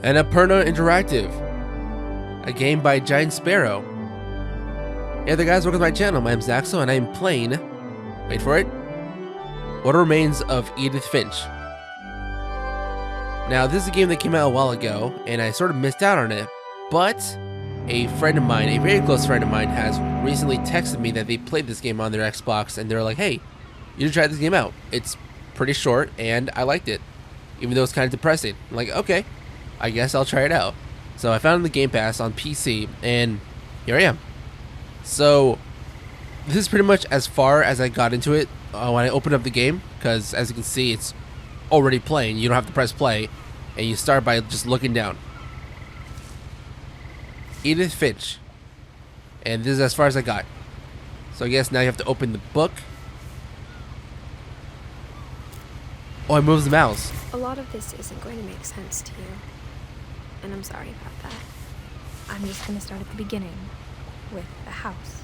Annapurna Interactive, a game by Giant Sparrow. Hey there guys, welcome to my channel. My name's Axel and I am playing, wait for it, What Remains of Edith Finch. Now this is a game that came out a while ago and I sort of missed out on it, but a friend of mine, a very close friend of mine, has recently texted me that they played this game on their Xbox and they're like, hey, you should try this game out. It's pretty short and I liked it, even though it's kind of depressing. I'm like, okay, I guess I'll try it out. So I found it in the Game Pass on PC and here I am. So this is pretty much as far as I got into it when I opened up the game, because as you can see it's already playing. You don't have to press play and you start by just looking down. Edith Finch, and this is as far as I got. So I guess now you have to open the book. Oh, it moves the mouse. A lot of this isn't going to make sense to you, and I'm sorry about that. I'm just going to start at the beginning with the house.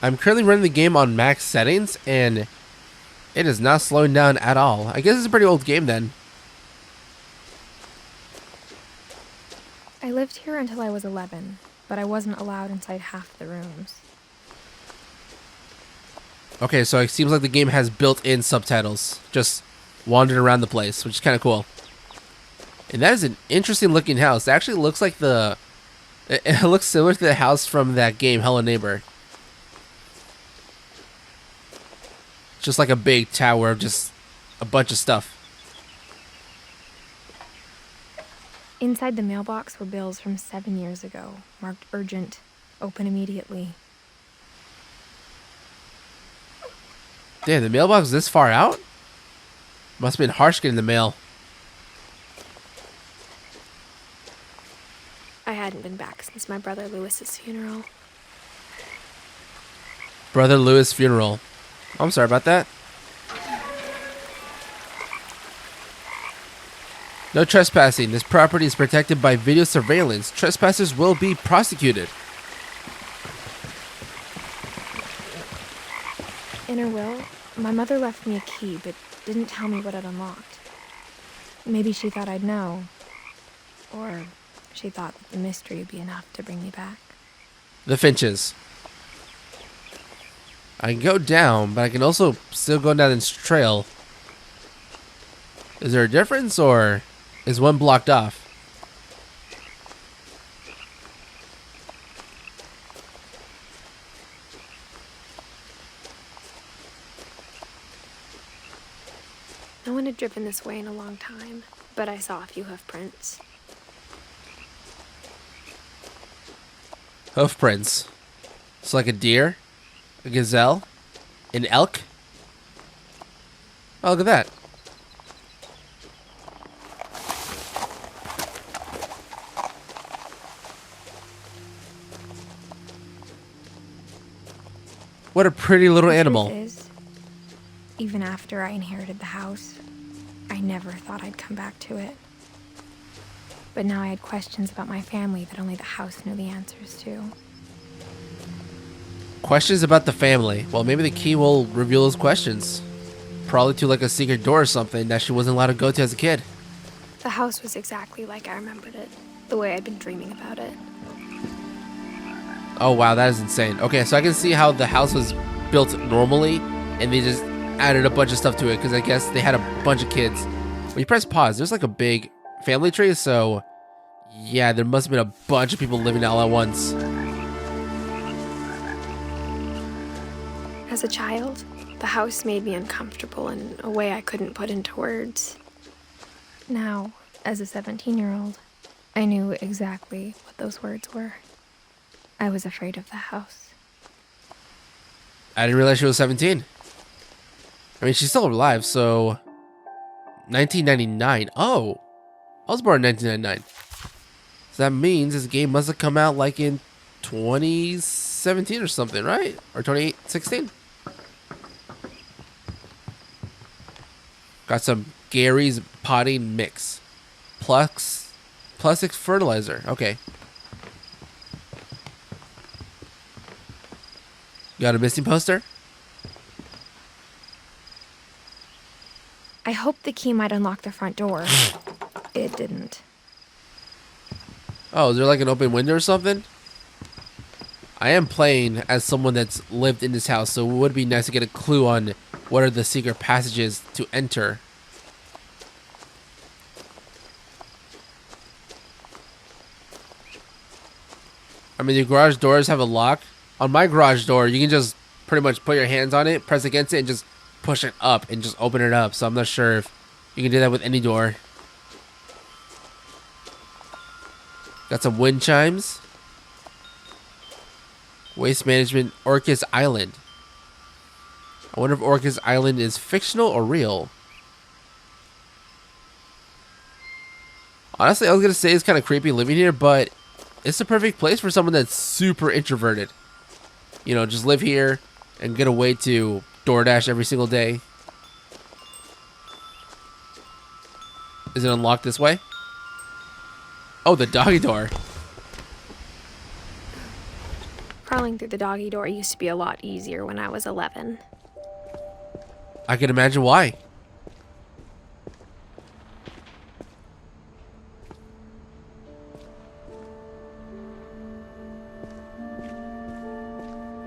I'm currently running the game on max settings and it is not slowing down at all. I guess it's a pretty old game then. I lived here until I was 11, but I wasn't allowed inside half the rooms. Okay, so it seems like the game has built-in subtitles, just wandering around the place, which is kind of cool. And that is an interesting looking house. It actually looks like it looks similar to the house from that game, Hello Neighbor. Just like a big tower of just a bunch of stuff. Inside the mailbox were bills from 7 years ago, marked urgent, open immediately. Damn, the mailbox is this far out? Must have been harsh getting the mail. I hadn't been back since my brother Lewis's funeral. Brother Lewis funeral. I'm sorry about that. No trespassing. This property is protected by video surveillance. Trespassers will be prosecuted. In her will, my mother left me a key, but didn't tell me what it unlocked. Maybe she thought I'd know. Or she thought that the mystery would be enough to bring me back. The Finches. I can go down, but I can also still go down this trail. Is there a difference, or is one blocked off? No one had driven this way in a long time, but I saw a few hoof prints. Hoof prints. It's like a deer, a gazelle, an elk. Oh, look at that. What a pretty little animal. The truth is, even after I inherited the house, I never thought I'd come back to it. But now I had questions about my family that only the house knew the answers to. Questions about the family. Well, maybe the key will reveal those questions. Probably to like a secret door or something that she wasn't allowed to go to as a kid. The house was exactly like I remembered it, the way I'd been dreaming about it. Oh wow, that is insane. Okay, so I can see how the house was built normally and they just added a bunch of stuff to it because I guess they had a bunch of kids. When you press pause, there's like a big family tree, so yeah, there must have been a bunch of people living all at once. As a child, the house made me uncomfortable in a way I couldn't put into words. Now, as a 17-year-old, I knew exactly what those words were. I was afraid of the house. I didn't realize she was 17. I mean, she's still alive, so 1999. Oh, I was born in 1999. So that means this game must have come out like in 2017 or something, right? Or 2016? Got some Gary's potting mix. Plastic fertilizer. Okay. Got a missing poster? I hoped the key might unlock the front door. It didn't. Oh, is there like an open window or something? I am playing as someone that's lived in this house, so it would be nice to get a clue on what are the secret passages to enter. I mean, the garage doors have a lock. On my garage door, you can just pretty much put your hands on it, press against it, and just push it up and just open it up. So I'm not sure if you can do that with any door. Got some wind chimes. Waste management, Orcas Island. I wonder if Orcas Island is fictional or real. Honestly, I was going to say it's kind of creepy living here, but it's the perfect place for someone that's super introverted. You know, just live here and get away to DoorDash every single day. Is it unlocked this way? Oh, the doggy door. Crawling through the doggy door used to be a lot easier when I was 11. I can imagine why.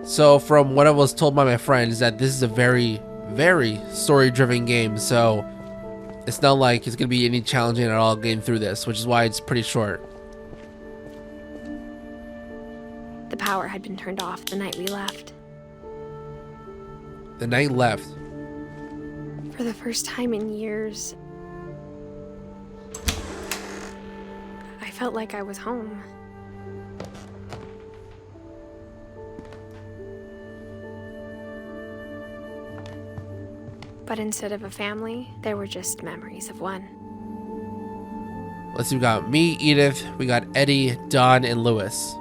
So from what I was told by my friends, that this is a very, very story-driven game, so it's not like it's going to be any challenging at all getting through this, which is why it's pretty short. The power had been turned off the night we left. The night left. For the first time in years, I felt like I was home. But instead of a family, there were just memories of one. Let's see, we got me, Edith, we got Eddie, Don, and Lewis.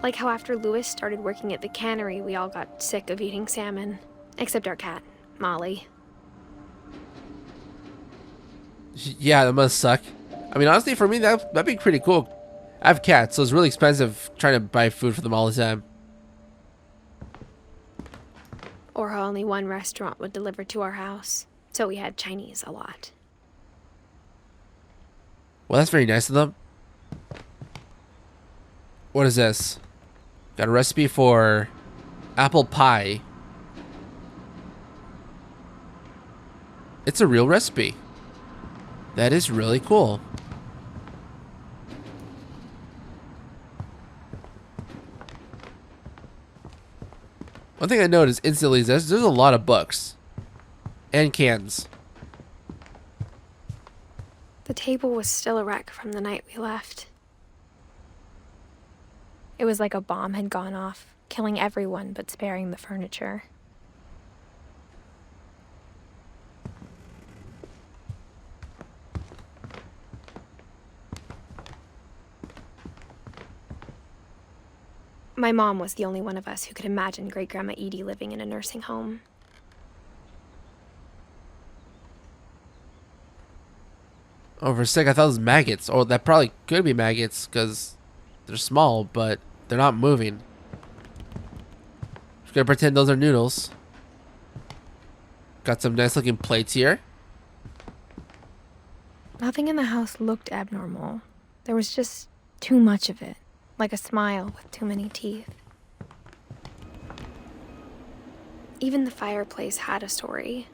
Like how after Lewis started working at the cannery, we all got sick of eating salmon. Except our cat, Molly. Yeah, that must suck. I mean, honestly, for me, that'd be pretty cool. I have cats, so it's really expensive trying to buy food for them all the time. Or how only one restaurant would deliver to our house. So we had Chinese a lot. Well, that's very nice of them. What is this? Got a recipe for apple pie. It's a real recipe. That is really cool. One thing I noticed instantly is there's a lot of books and cans. The table was still a wreck from the night we left. It was like a bomb had gone off, killing everyone but sparing the furniture. My mom was the only one of us who could imagine Great-Grandma Edie living in a nursing home. Oh, for a sec, I thought it was maggots. Or that probably could be maggots, because they're small, but they're not moving. Just gonna pretend those are noodles. Got some nice looking plates here. Nothing in the house looked abnormal. There was just too much of it, like a smile with too many teeth. Even the fireplace had a story.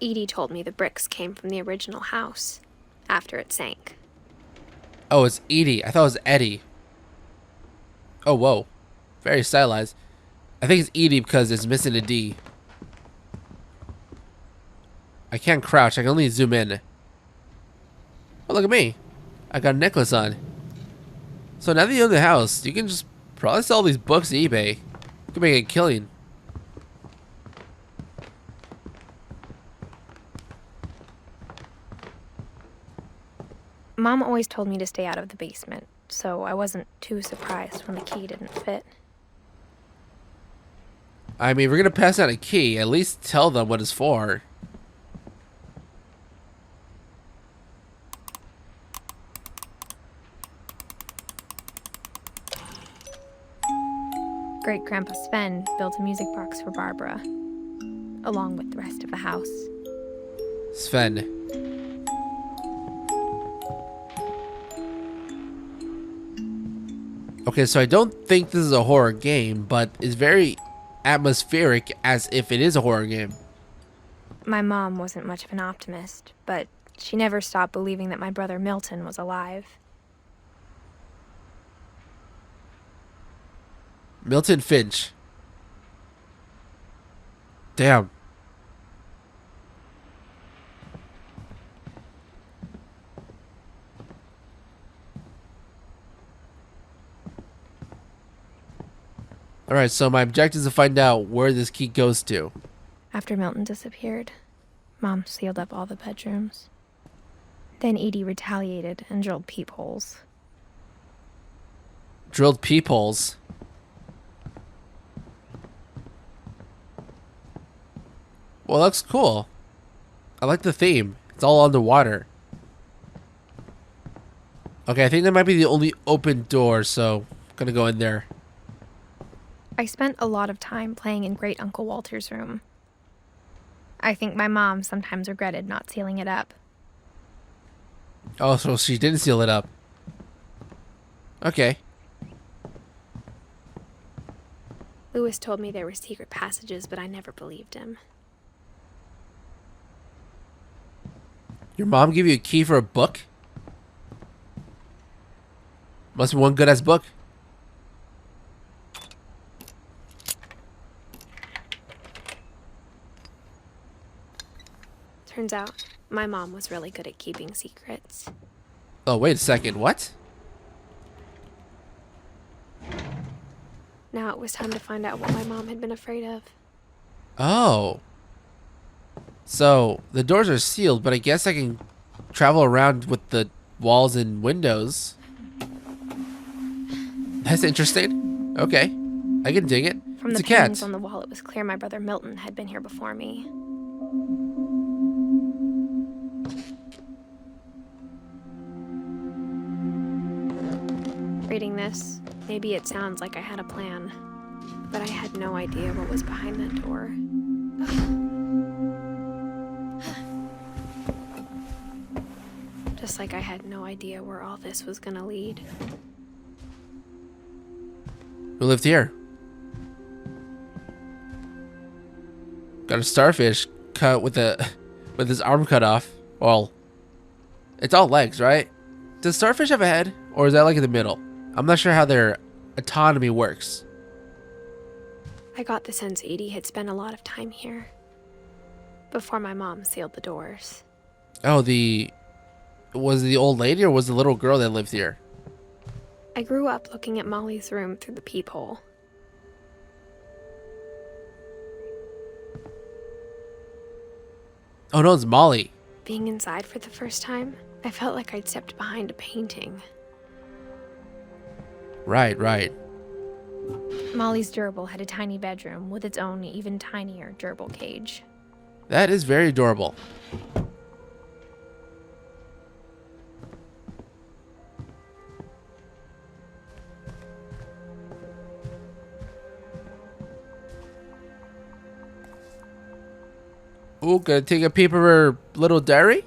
Edie told me the bricks came from the original house, after it sank. Oh, it's Edie. I thought it was Eddie. Oh, whoa. Very stylized. I think it's Edie because it's missing a D. I can't crouch. I can only zoom in. Oh, look at me. I got a necklace on. So now that you own the house, you can just probably sell these books to eBay. You can make a killing. Mom always told me to stay out of the basement, so I wasn't too surprised when the key didn't fit. I mean, if we're going to pass out a key, at least tell them what it's for. Great-Grandpa Sven built a music box for Barbara, along with the rest of the house. Sven. Okay, so I don't think this is a horror game, but it's very atmospheric as if it is a horror game. My mom wasn't much of an optimist, but she never stopped believing that my brother Milton was alive. Milton Finch. Damn. Alright, so my objective is to find out where this key goes to. After Milton disappeared, Mom sealed up all the bedrooms. Then Edie retaliated and drilled peepholes. Drilled peepholes? Well, that's cool. I like the theme. It's all underwater. Okay, I think that might be the only open door, so I'm gonna go in there. I spent a lot of time playing in Great Uncle Walter's room. I think my mom sometimes regretted not sealing it up. Oh, so she didn't seal it up. Okay. Lewis told me there were secret passages, but I never believed him. Your mom gave you a key for a book? Must be one good-ass book. Turns out, my mom was really good at keeping secrets. Oh, wait a second. What? Now it was time to find out what my mom had been afraid of. Oh. So, the doors are sealed, but I guess I can travel around with the walls and windows. That's interesting. Okay. I can dig it. From It's the a cat. paintings on the wall, it was clear my brother Milton had been here before me. Reading this, maybe it sounds like I had a plan, but I had no idea what was behind that door. Just like I had no idea where all this was gonna lead. Who lived here? Got a starfish cut with his arm cut off. Well, it's all legs, right? Does starfish have a head, or is that like in the middle? I'm not sure how their autonomy works. I got the sense Edie had spent a lot of time here before my mom sealed the doors. Oh, was it the old lady or was the little girl that lived here? I grew up looking at Molly's room through the peephole. Oh no, it's Molly. Being inside for the first time, I felt like I'd stepped behind a painting. Right, right. Molly's gerbil had a tiny bedroom with its own even tinier gerbil cage. That is very adorable. Ooh, gonna take a peep of her little diary?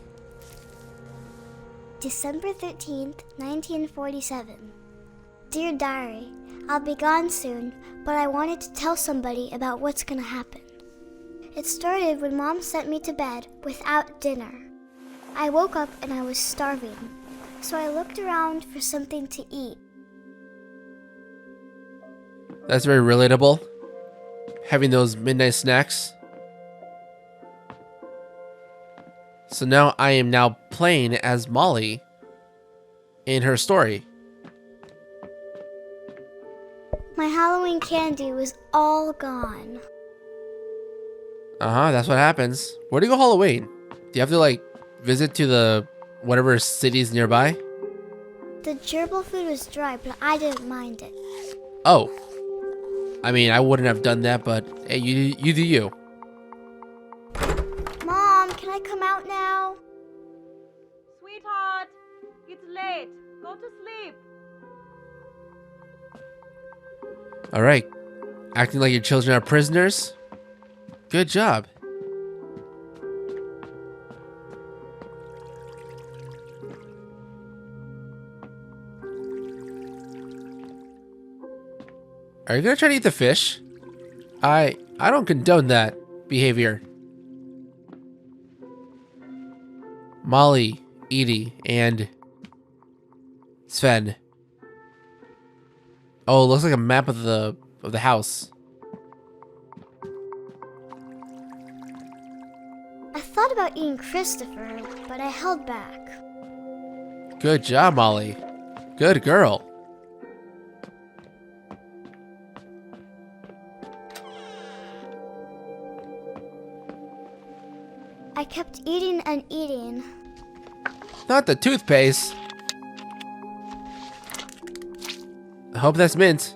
December 13th, 1947. Dear Diary, I'll be gone soon, but I wanted to tell somebody about what's gonna happen. It started when Mom sent me to bed without dinner. I woke up and I was starving, so I looked around for something to eat. That's very relatable. Having those midnight snacks. So now I am now playing as Molly in her story. My Halloween candy was all gone. That's what happens. Where do you go Halloween? Do you have to like visit to the whatever cities nearby? The gerbil food was dry, but I didn't mind it. Oh. I mean, I wouldn't have done that, but hey, you do you. Mom, can I come out now? Sweetheart, it's late. Go to sleep. All right. Acting like your children are prisoners? Good job. Are you gonna try to eat the fish? I don't condone that behavior. Molly, Edie, and Sven. Oh, it looks like a map of the house. I thought about eating Christopher, but I held back. Good job, Molly. Good girl. I kept eating and eating. Not the toothpaste. I hope that's mint.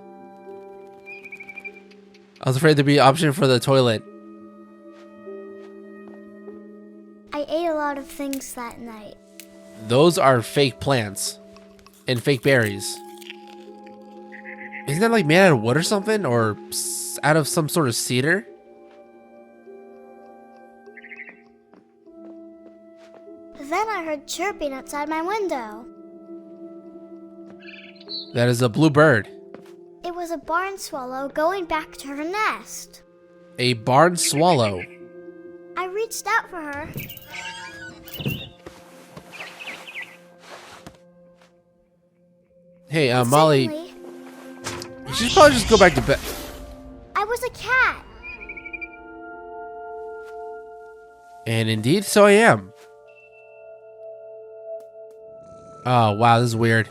I was afraid there'd be an option for the toilet. I ate a lot of things that night. Those are fake plants. And fake berries. Isn't that like made out of wood or something? Or out of some sort of cedar? Then I heard chirping outside my window. That is a blue bird. It was a barn swallow going back to her nest. A barn swallow. I reached out for her. Hey, Molly, Suddenly, you should probably just go back to bed. I was a cat. And indeed, so I am. Oh, wow, this is weird.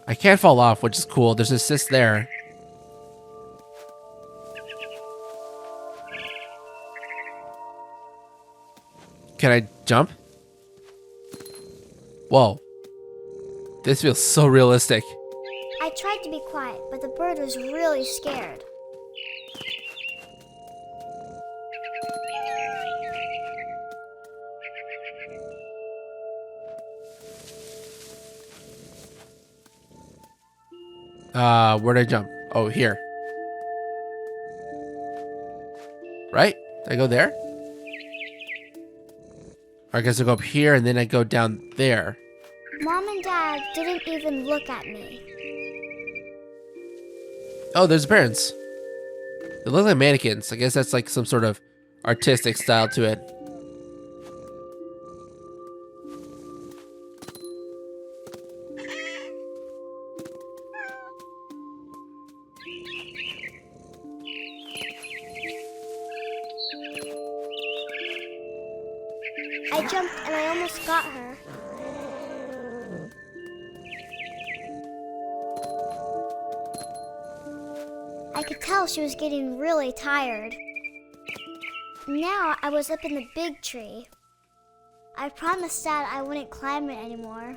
I can't fall off, which is cool. There's assist there. Can I jump? Whoa. This feels so realistic. I tried to be quiet, but the bird was really scared. Where'd I jump? Oh, here. Right? Did I go there? Or I guess I go up here and then I go down there. Mom and Dad didn't even look at me. Oh, there's the parents. They look like mannequins. I guess that's like some sort of artistic style to it. I jumped and I almost got her. I could tell she was getting really tired. Now I was up in the big tree. I promised Dad I wouldn't climb it anymore.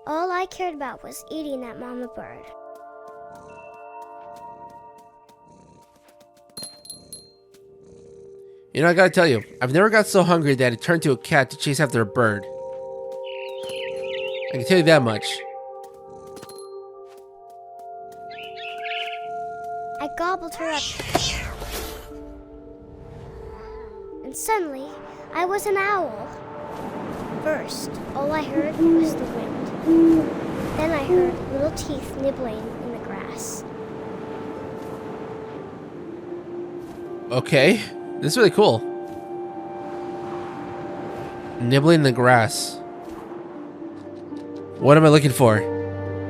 All I cared about was eating that mama bird. You know, I gotta tell you, I've never got so hungry that it turned to a cat to chase after a bird. I can tell you that much. I gobbled her up. And suddenly, I was an owl. First, all I heard was the wind. Then I heard little teeth nibbling in the grass. Okay, this is really cool. Nibbling in the grass. What am I looking for?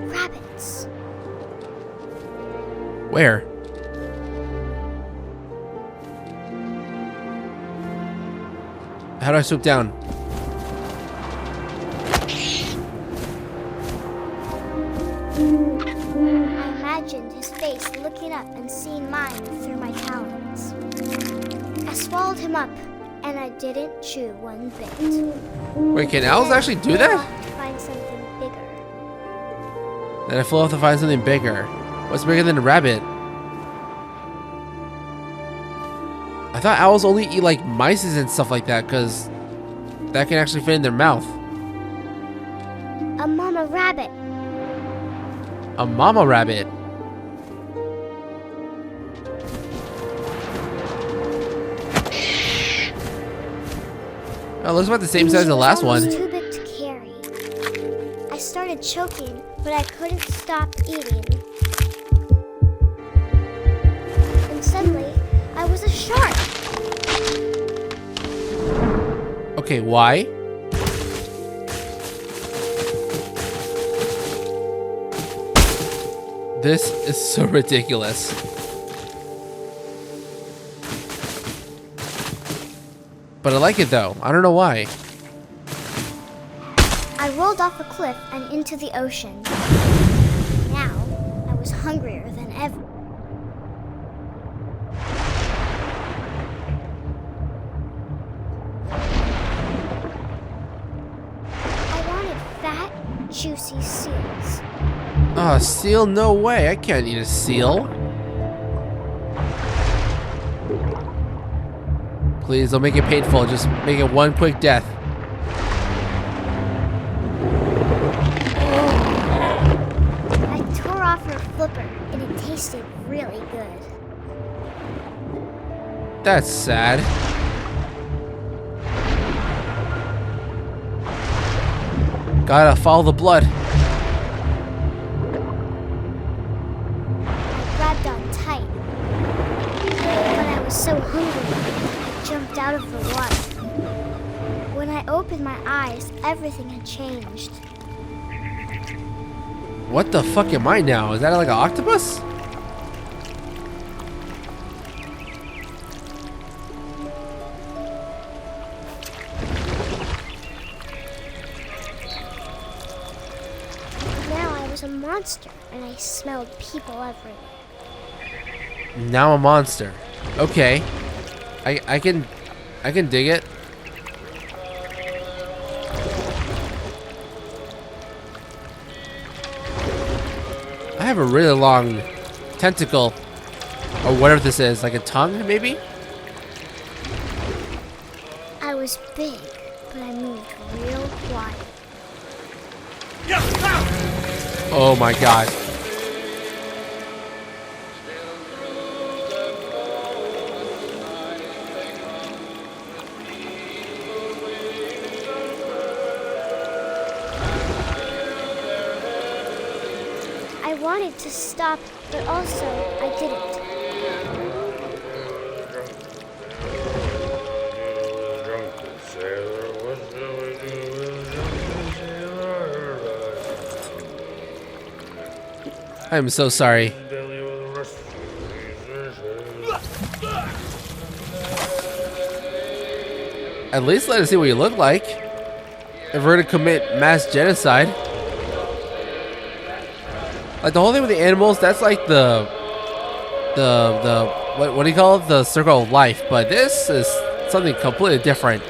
Rabbits. Where? How do I swoop down? I imagined his face looking up and seeing mine through my talons. I swallowed him up, and I didn't chew one bit. Wait, can owls actually do Then I that? flew off to find something bigger. Then I flew off to find something bigger. What's bigger than a rabbit? I thought owls only eat like mice and stuff like that, because that can actually fit in their mouth. A mama rabbit. A mama rabbit. Oh, it looks about the same size as the last It was one. too big to carry. I started choking, but I couldn't stop eating. And suddenly, I was a shark. Okay, why? This is so ridiculous. But I like it though. I don't know why. I rolled off a cliff and into the ocean. Now, I was hungrier than ever. I wanted fat, juicy seals. Oh, seal? No way. I can't eat a seal. Please don't make it painful. Just make it one quick death. I tore off her flipper, and it tasted really good. That's sad. Gotta follow the blood. I grabbed on tight, but I was so hungry, I jumped out of the water. When I opened my eyes, everything had changed. What the fuck am I now? Is that like an octopus? Now I was a monster, and I smelled people everywhere. Now a monster. Okay. I can dig it. I have a really long tentacle or whatever this is, like a tongue maybe? I was big, but I moved real quiet. Oh my god. I wanted to stop, but also I didn't. I'm so sorry. At least let us see what you look like. If we're gonna commit mass genocide. Like the whole thing with the animals, that's like the what do you call it? The circle of life. But this is something completely different.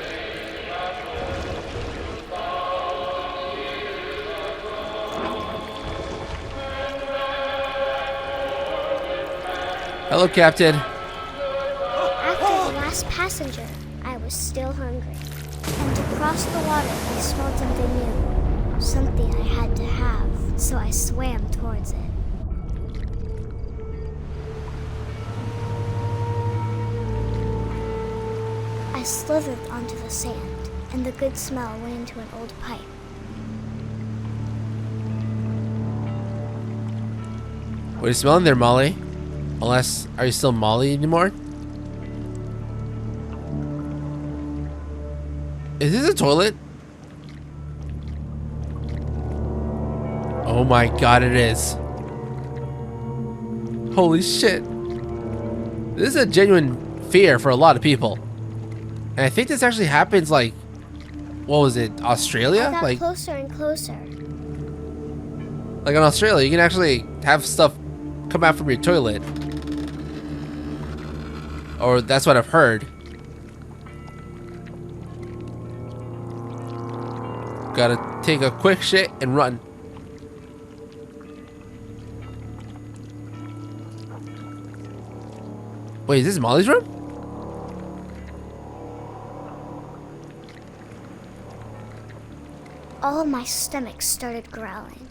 Hello, Captain. After the last passenger, I was still hungry. And to cross the water, I smelled something new. Something I had to have, so I swam towards it. I slithered onto the sand, and the good smell went into an old pipe. What are you smelling there, Molly? Unless, are you still Molly anymore? Is this a toilet? Oh my god, it is. Holy shit. This is a genuine fear for a lot of people. And I think this actually happens like, what was it, Australia? I got Like closer and closer. in Australia, you can actually have stuff come out from your toilet. Or that's what I've heard. Gotta take a quick shit and run. Wait, is this Molly's room? All of my stomach started growling.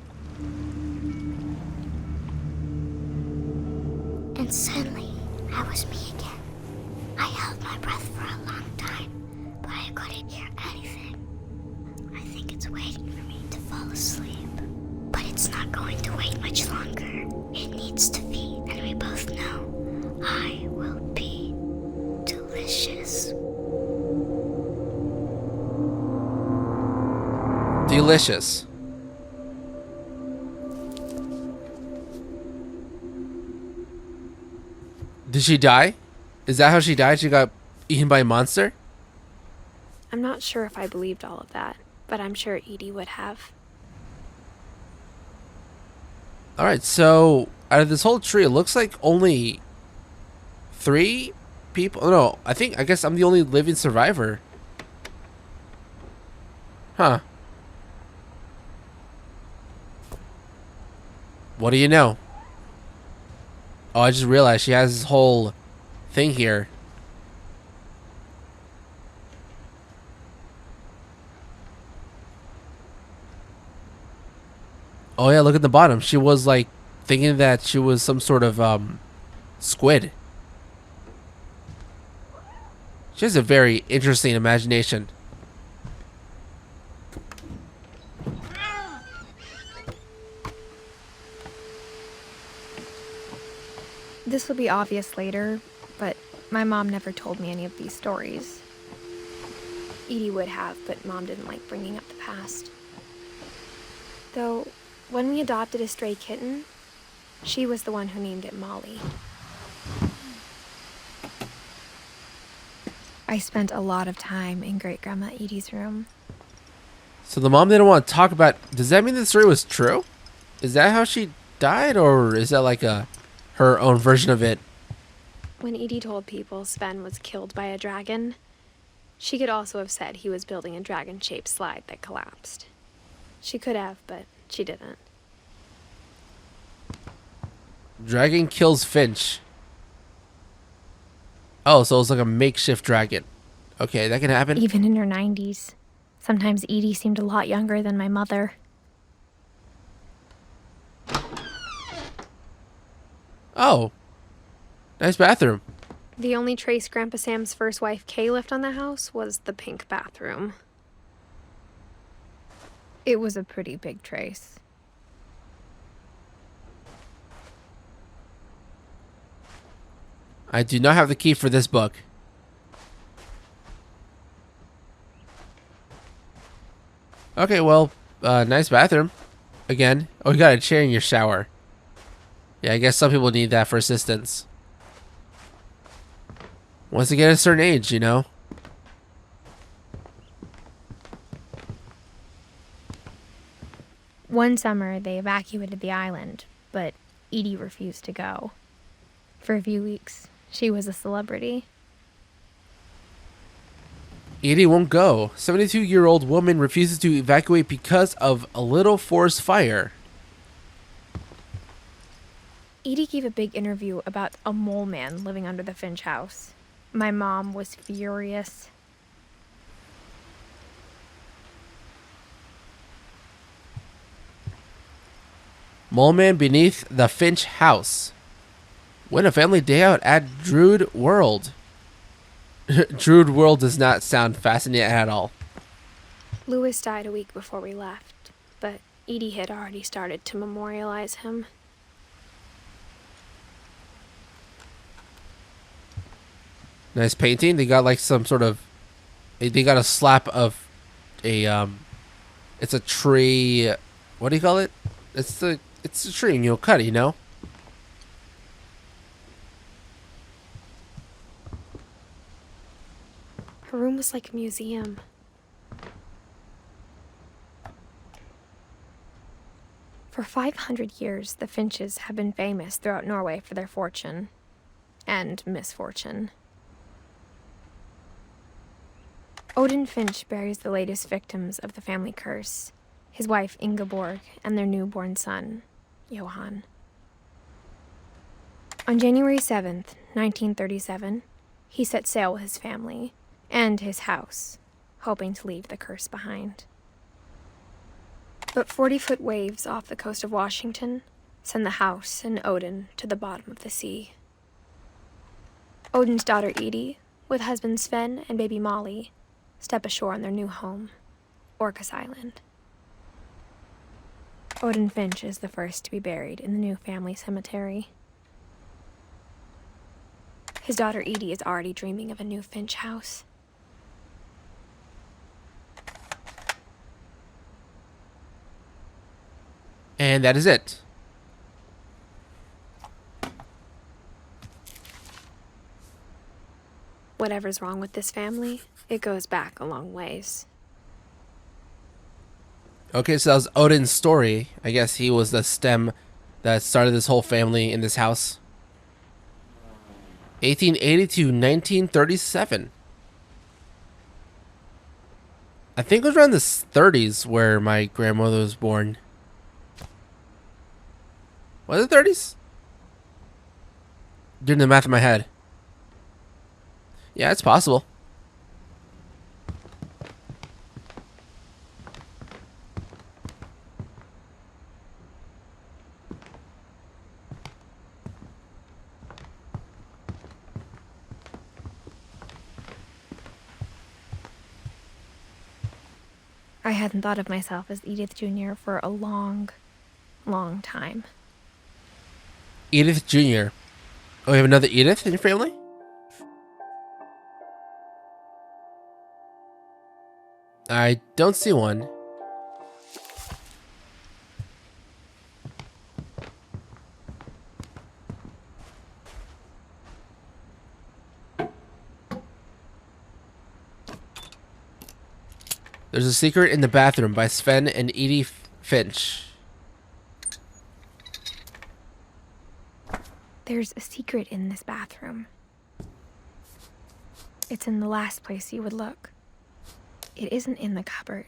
And suddenly, I was me again. I held my breath for a long time, but I couldn't hear anything. delicious. Did she die? Is that how she died? She got eaten by a monster? I'm not sure if I believed all of that, but I'm sure Edie would have. Alright, so out of this whole tree, it looks like only 3 people. Oh, no, I guess I'm the only living survivor. Huh. What do you know? Oh, I just realized she has this whole thing here. Oh yeah, look at the bottom. She was like thinking that she was some sort of squid. She has a very interesting imagination. This will be obvious later, but my mom never told me any of these stories. Edie would have, but Mom didn't like bringing up the past. Though, when we adopted a stray kitten, she was the one who named it Molly. I spent a lot of time in Great-Grandma Edie's room. So the mom didn't want to talk about. Does that mean the story was true? Is that how she died, or is that like her own version of it? When Edie told people Sven was killed by a dragon, she could also have said he was building a dragon-shaped slide that collapsed. She could have, but she didn't. Dragon kills Finch. Oh, so it's like a makeshift dragon. Okay, that can happen. Even in her 90s. Sometimes Edie seemed a lot younger than my mother. Oh. Nice bathroom. The only trace Grandpa Sam's first wife, Kay, left on the house was the pink bathroom. It was a pretty big trace. I do not have the key for this book. Okay, well, nice bathroom. Again. Oh, you got a chair in your shower. Yeah, I guess some people need that for assistance. Once they get a certain age, you know. One summer, they evacuated the island, but Edie refused to go. For a few weeks, she was a celebrity. Edie won't go. 72-year-old woman refuses to evacuate because of a little forest fire. Edie gave a big interview about a mole man living under the Finch house. My mom was furious. Mole man beneath the Finch house. Win a family day out at Druid World. Druid World does not sound fascinating at all. Lewis died a week before we left, but Edie had already started to memorialize him. Nice painting. They got like some sort of. They got a slap of a. It's a tree. What do you call it? It's a tree and you'll cut it, you know? Her room was like a museum. For 500 years, the Finches have been famous throughout Norway for their fortune and misfortune. Odin Finch buries the latest victims of the family curse, his wife Ingeborg and their newborn son, Johan. On January 7th, 1937, he set sail with his family and his house, hoping to leave the curse behind. But 40-foot waves off the coast of Washington send the house and Odin to the bottom of the sea. Odin's daughter Edie, with husband Sven and baby Molly, step ashore on their new home, Orcas Island. Odin Finch is the first to be buried in the new family cemetery. His daughter Edie is already dreaming of a new Finch house. And that is it. Whatever's wrong with this family, it goes back a long ways. Okay, so that was Odin's story. I guess he was the stem that started this whole family in this house. 1880 to 1937. I think it was around the 30s where my grandmother was born. Was it 30s? Doing the math in my head. Yeah, it's possible. I hadn't thought of myself as Edith Jr. for a long, long time. Edith Jr. Oh, you have another Edith in your family? I don't see one. There's a Secret in the Bathroom by Sven and Edith Finch. There's a secret in this bathroom. It's in the last place you would look. It isn't in the cupboard.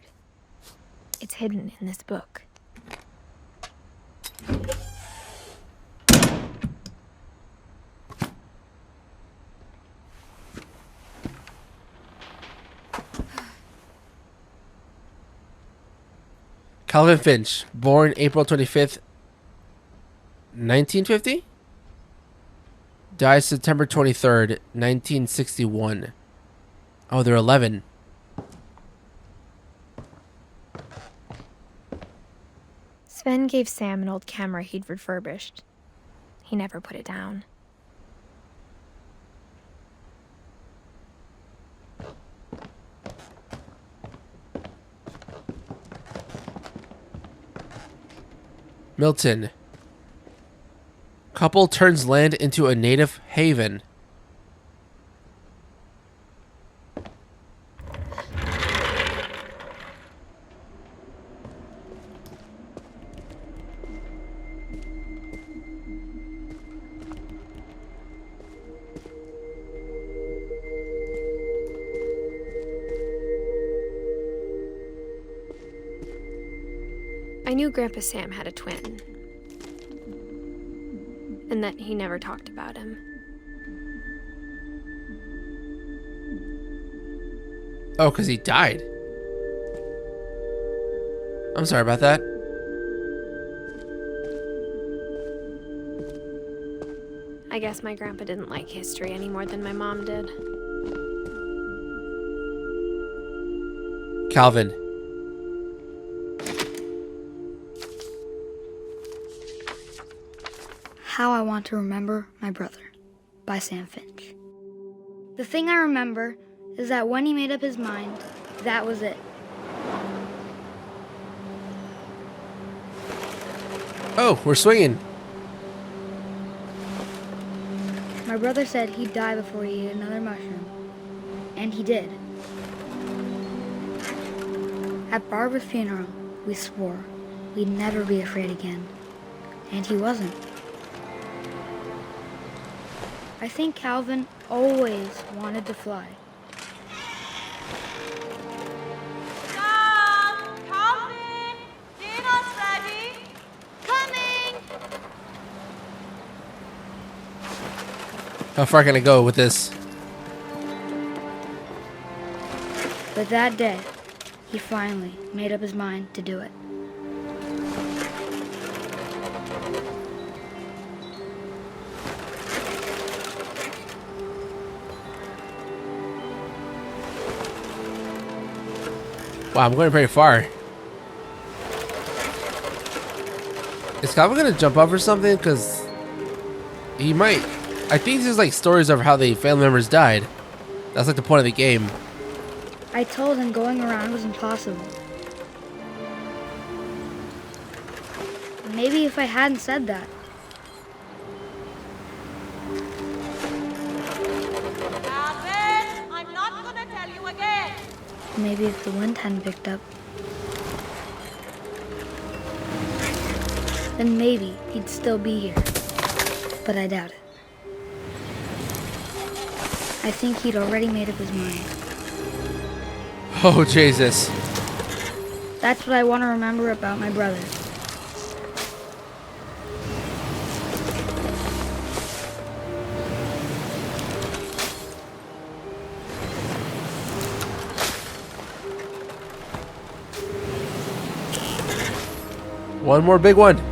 It's hidden in this book. Calvin Finch, born April 25th, 1950? Died September 23rd, 1961. Oh, they're 11. Sven gave Sam an old camera he'd refurbished. He never put it down. Milton. Couple turns land into a native haven. I knew Grandpa Sam had a twin, and that he never talked about him. Oh, because he died. I'm sorry about that. I guess my grandpa didn't like history any more than my mom did. Calvin. How I Want to Remember My Brother by Sam Finch. The thing I remember is that when he made up his mind, that was it. Oh, we're swinging. My brother said he'd die before he ate another mushroom. And he did. At Barbara's funeral, we swore we'd never be afraid again. And he wasn't. I think Calvin always wanted to fly. Mom! Calvin! Dinner's ready! Coming! How far can I go with this? But that day, he finally made up his mind to do it. Wow, I'm going pretty far. Is Calvin gonna jump up or something? Because he might. I think there's like stories of how the family members died. That's like the point of the game. I told him going around was impossible. Maybe if I hadn't said that. Calvin, I'm not gonna tell you again. Maybe if the wind hadn't picked up. Then maybe he'd still be here. But I doubt it. I think he'd already made up his mind. Oh, Jesus. That's what I want to remember about my brother. One more big one. The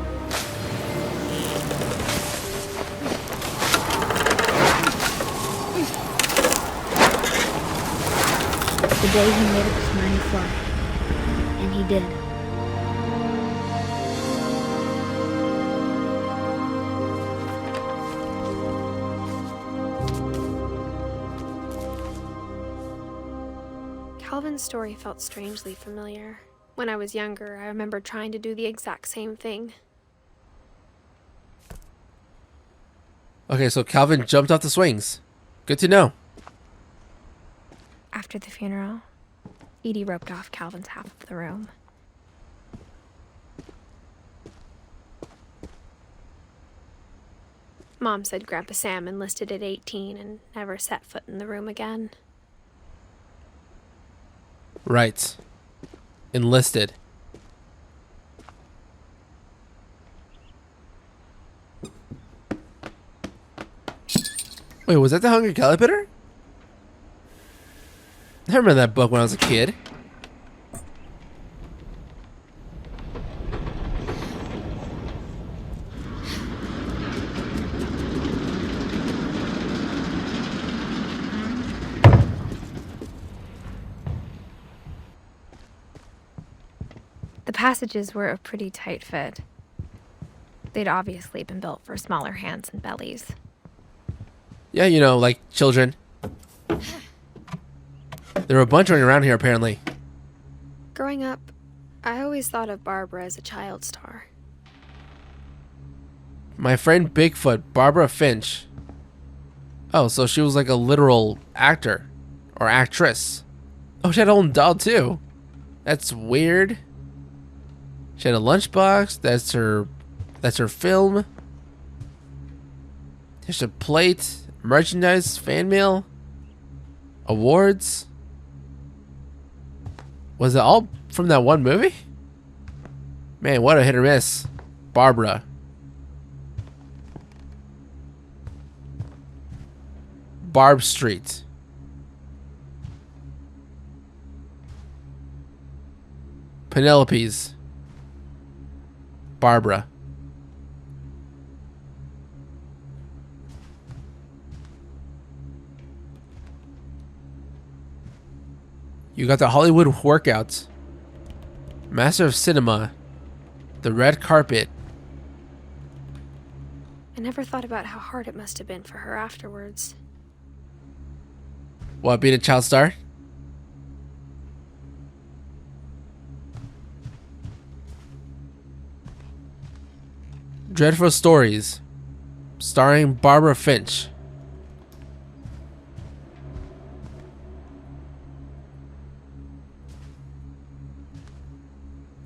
day he made up his mind to fly. And he did. Calvin's story felt strangely familiar. When I was younger, I remember trying to do the exact same thing. Okay, so Calvin jumped off the swings. Good to know. After the funeral, Edie roped off Calvin's half of the room. Mom said Grandpa Sam enlisted at 18 and never set foot in the room again. Right. Enlisted. Wait, was that the Hungry Caterpillar? I remember that book when I was a kid. The passages were a pretty tight fit. They'd obviously been built for smaller hands and bellies. Yeah, you know, like children. There were a bunch running around here, apparently. Growing up, I always thought of Barbara as a child star. My friend Bigfoot, Barbara Finch. Oh, so she was like a literal actor. Or actress. Oh, she had her own doll, too. That's weird. She had a lunchbox. That's her film. There's a plate. Merchandise. Fan mail. Awards. Was it all from that one movie? Man, what a hit or miss. Barbara. Barb Street. Penelope's. Barbara. You got the Hollywood workouts. Master of Cinema. The red carpet. I never thought about how hard it must have been for her afterwards. What, being a child star? Dreadful Stories. Starring Barbara Finch.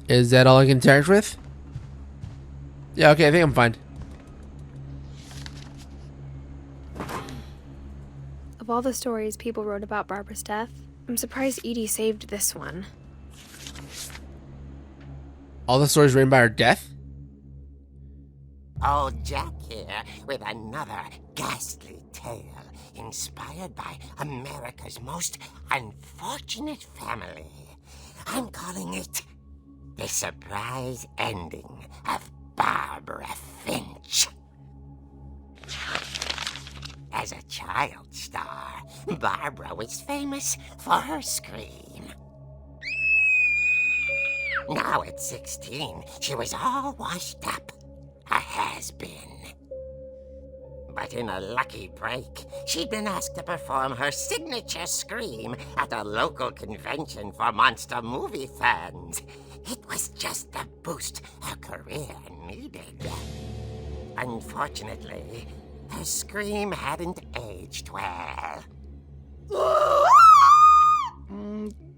Is that all I can interact with? Yeah, okay, I think I'm fine. Of all the stories people wrote about Barbara's death, I'm surprised Edie saved this one. All the stories written by her death? Old Jack here with another ghastly tale inspired by America's most unfortunate family. I'm calling it The Surprise Ending of Barbara Finch. As a child star, Barbara was famous for her scream. Now at 16, she was all washed up. A has-been. But in a lucky break, she'd been asked to perform her signature scream at a local convention for monster movie fans. It was just the boost her career needed. Unfortunately, her scream hadn't aged well.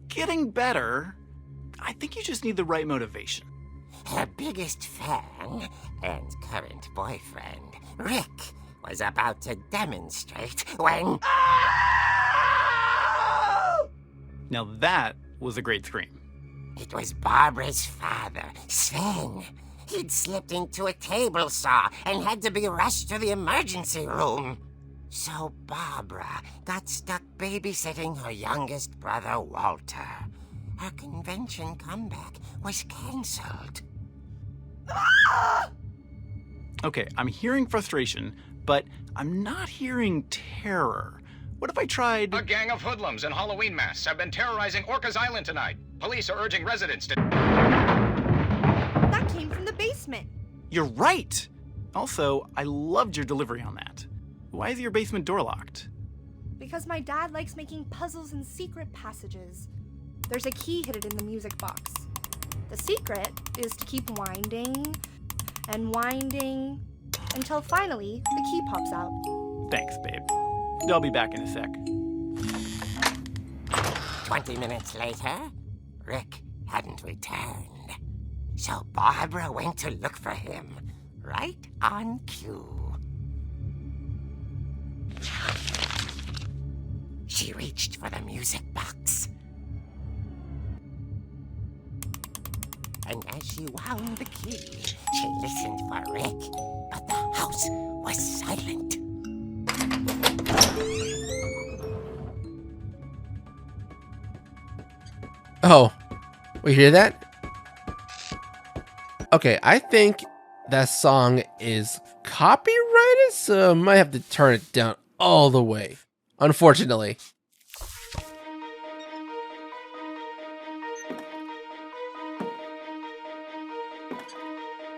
Getting better. I think you just need the right motivation. Her biggest fan and current boyfriend, Rick, was about to demonstrate when... Now that was a great scream. It was Barbara's father, Sven. He'd slipped into a table saw and had to be rushed to the emergency room. So Barbara got stuck babysitting her youngest brother, Walter. Her convention comeback was cancelled. Okay, I'm hearing frustration, but I'm not hearing terror. What if I tried... A gang of hoodlums in Halloween masks have been terrorizing Orcas Island tonight. Police are urging residents to... That came from the basement. You're right! Also, I loved your delivery on that. Why is your basement door locked? Because my dad likes making puzzles and secret passages. There's a key hidden in the music box. The secret is to keep winding and winding until finally the key pops out. Thanks, babe. I'll be back in a sec. 20 minutes later, Rick hadn't returned. So Barbara went to look for him, right on cue. She reached for the music box. And as she wound the key, she listened for Rick, but the house was silent. Oh, we hear that? Okay, I think that song is copyrighted, so I might have to turn it down all the way. Unfortunately.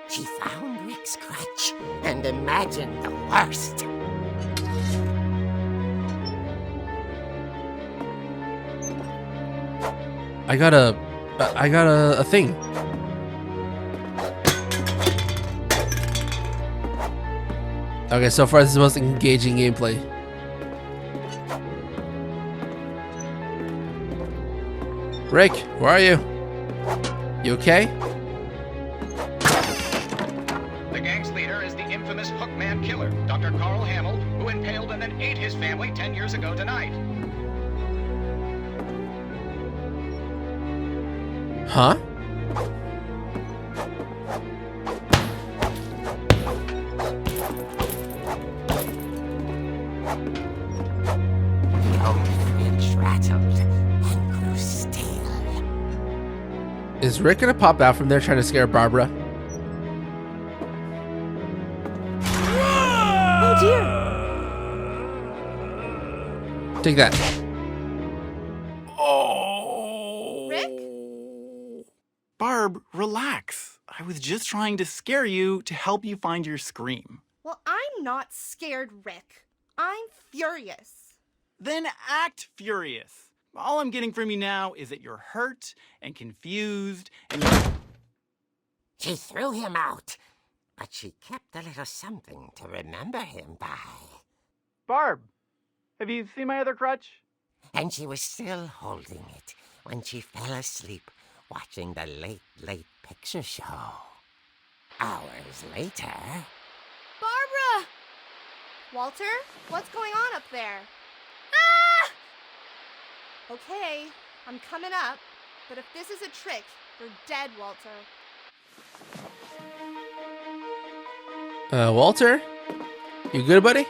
She found Rick's crutch and imagined the worst. I got a thing. Okay, so far this is the most engaging gameplay. Rick, where are you? You okay? The gang's leader is the infamous Hookman killer, Dr. Carl Hamill, who impaled and then ate his family 10 years ago tonight. Huh? The old fridge rattled and grew still. Is Rick gonna pop out from there trying to scare Barbara? Oh dear! Take that. Rick? Barb, relax. I was just trying to scare you to help you find your scream. Well, I'm not scared, Rick. I'm furious. Then act furious. All I'm getting from you now is that you're hurt and confused and She threw him out, but she kept a little something to remember him by. Barb, have you seen my other crutch? And she was still holding it when she fell asleep watching the late picture show. Hours later... Barbara! Walter, what's going on up there? Ah! Okay, I'm coming up, but if this is a trick, you're dead, Walter. Walter? You good, buddy?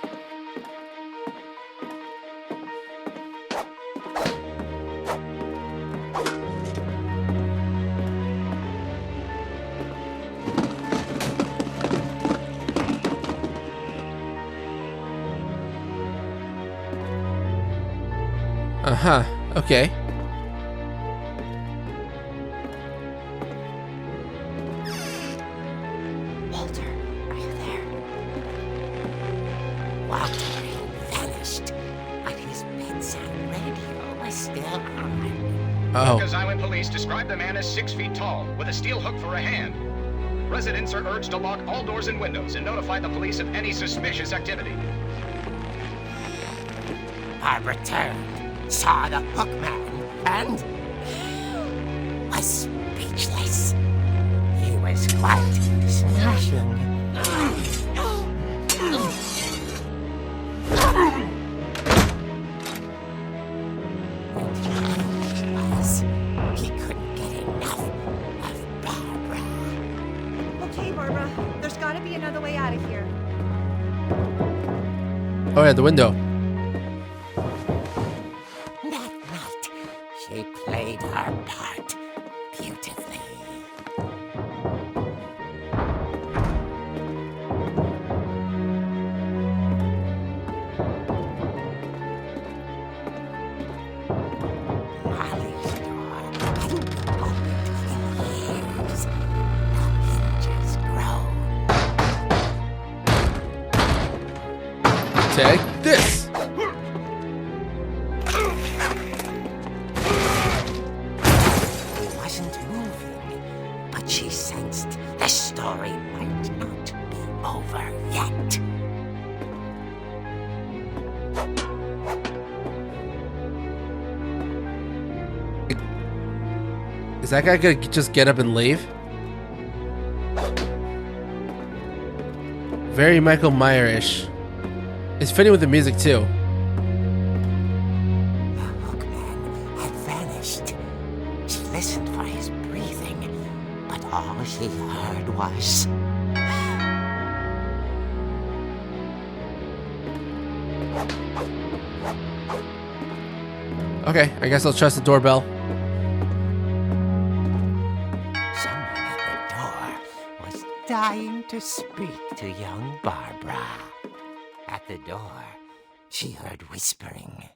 Uh-huh, okay. Walter, are you there? Walter had vanished, but his bedside radio was still on. Oh. Rikers Island police describe the man as 6 feet tall, with a steel hook for a hand. Residents are urged to lock all doors and windows and notify the police of any suspicious activity. Barbara turned, saw the hook man, and was speechless. He was quite smashing. He couldn't get enough of Barbara. Okay, Barbara, there's gotta be another way out of here. Oh yeah, the window. That night, she played her part beautifully. Molly's door hadn't opened in years. The hinges groaned. Take this. He wasn't moving, but she sensed the story might not be over yet. Is that guy gonna just get up and leave? Very Michael Myers-ish. It's fitting with the music too. The hookman had vanished. She listened for his breathing, but all she heard was... Okay, I guess I'll trust the doorbell. Someone at the door was dying to speak to young Barbara. At the door, she heard whispering.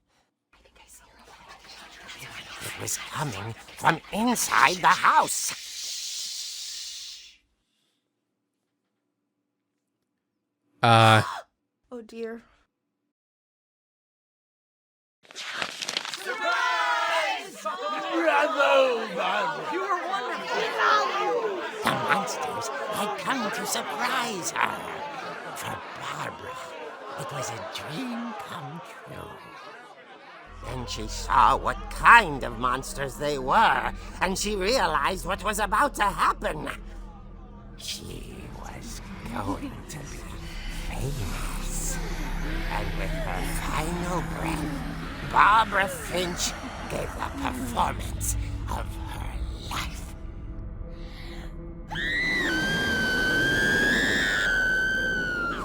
It was coming from inside the house. Oh dear. The monsters had come to surprise her. For Barbara, it was a dream come true. Then she saw what kind of monsters they were, and she realized what was about to happen. She was going to be famous. And with her final breath, Barbara Finch gave the performance of her life.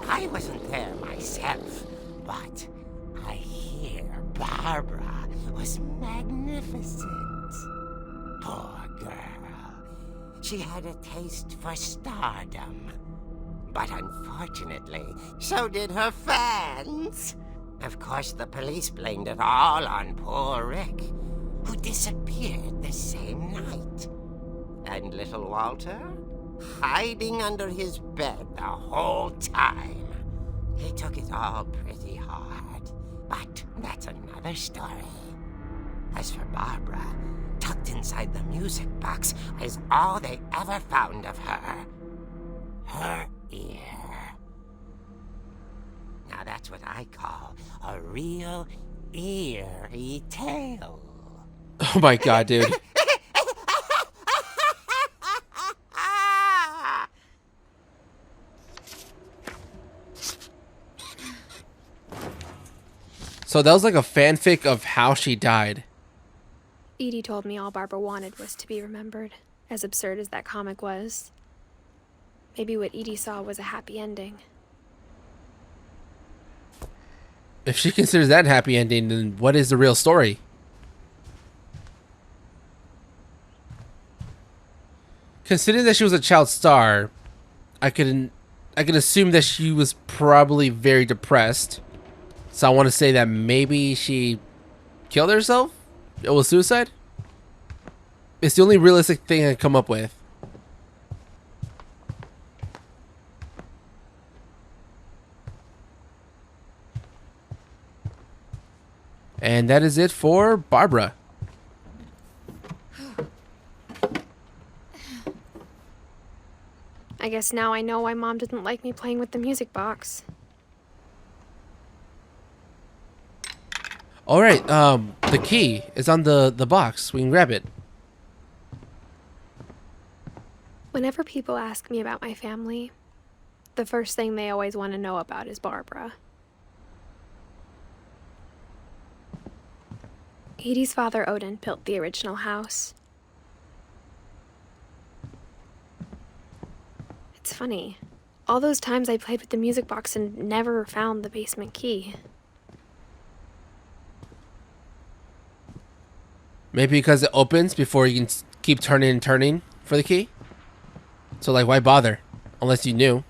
I wasn't there myself, but I hear Barbara was magnificent. Poor girl. She had a taste for stardom. But unfortunately, so did her fans. Of course, the police blamed it all on poor Rick, who disappeared the same night. And little Walter? Hiding under his bed the whole time. He took it all pretty hard, but that's another story. As for Barbara, tucked inside the music box is all they ever found of her. Her ear. Now that's what I call a real eerie tale. Oh my god, dude. So that was like a fanfic of how she died. Edie told me all Barbara wanted was to be remembered, as absurd as that comic was. Maybe what Edie saw was a happy ending. If she considers that a happy ending, then what is the real story? Considering that she was a child star, I could assume that she was probably very depressed. So I want to say that maybe she killed herself? It was suicide? It's the only realistic thing I can come up with. And that is it for Barbara. guess now I know why Mom didn't like me playing with the music box. Alright, the key is on the box. We can grab it. Whenever people ask me about my family, the first thing they always want to know about is Barbara. Edie's father, Odin, built the original house. It's funny. All those times I played with the music box and never found the basement key. Maybe because it opens before you can keep turning and turning for the key? So, like, why bother? Unless you knew.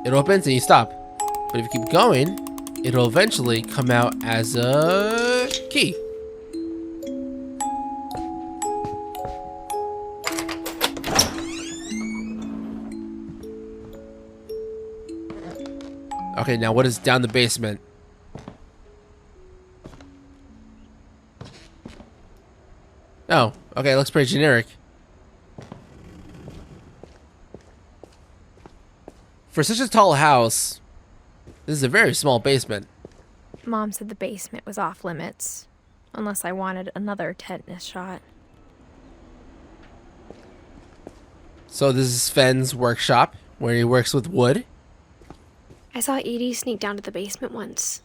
It opens and you stop. But if you keep going, it'll eventually come out as a key. Okay, now what is down the basement? Oh, okay, it looks pretty generic. For such a tall house, this is a very small basement. Mom said the basement was off limits, unless I wanted another tetanus shot. So this is Sven's workshop, where he works with wood. I saw Edie sneak down to the basement once,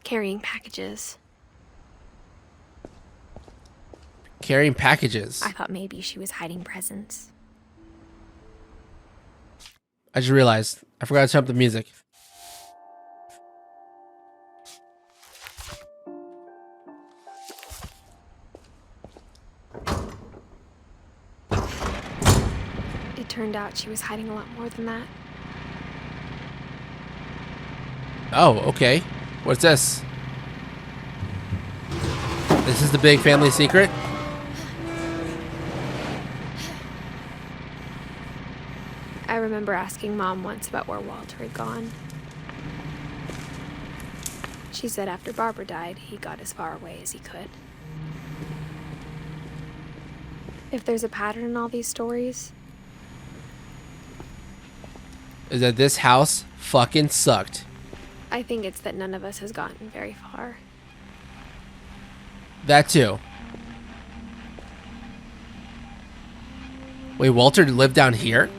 carrying packages. Carrying packages. I thought maybe she was hiding presents. I just realized I forgot to turn up the music. It turned out she was hiding a lot more than that. Oh, okay. What's this? This is the big family secret? I remember asking Mom once about where Walter had gone. She said after Barbara died, he got as far away as he could. If there's a pattern in all these stories, Is that this house fucking sucked. I think it's that none of us has gotten very far. That too. Wait, Walter lived down here?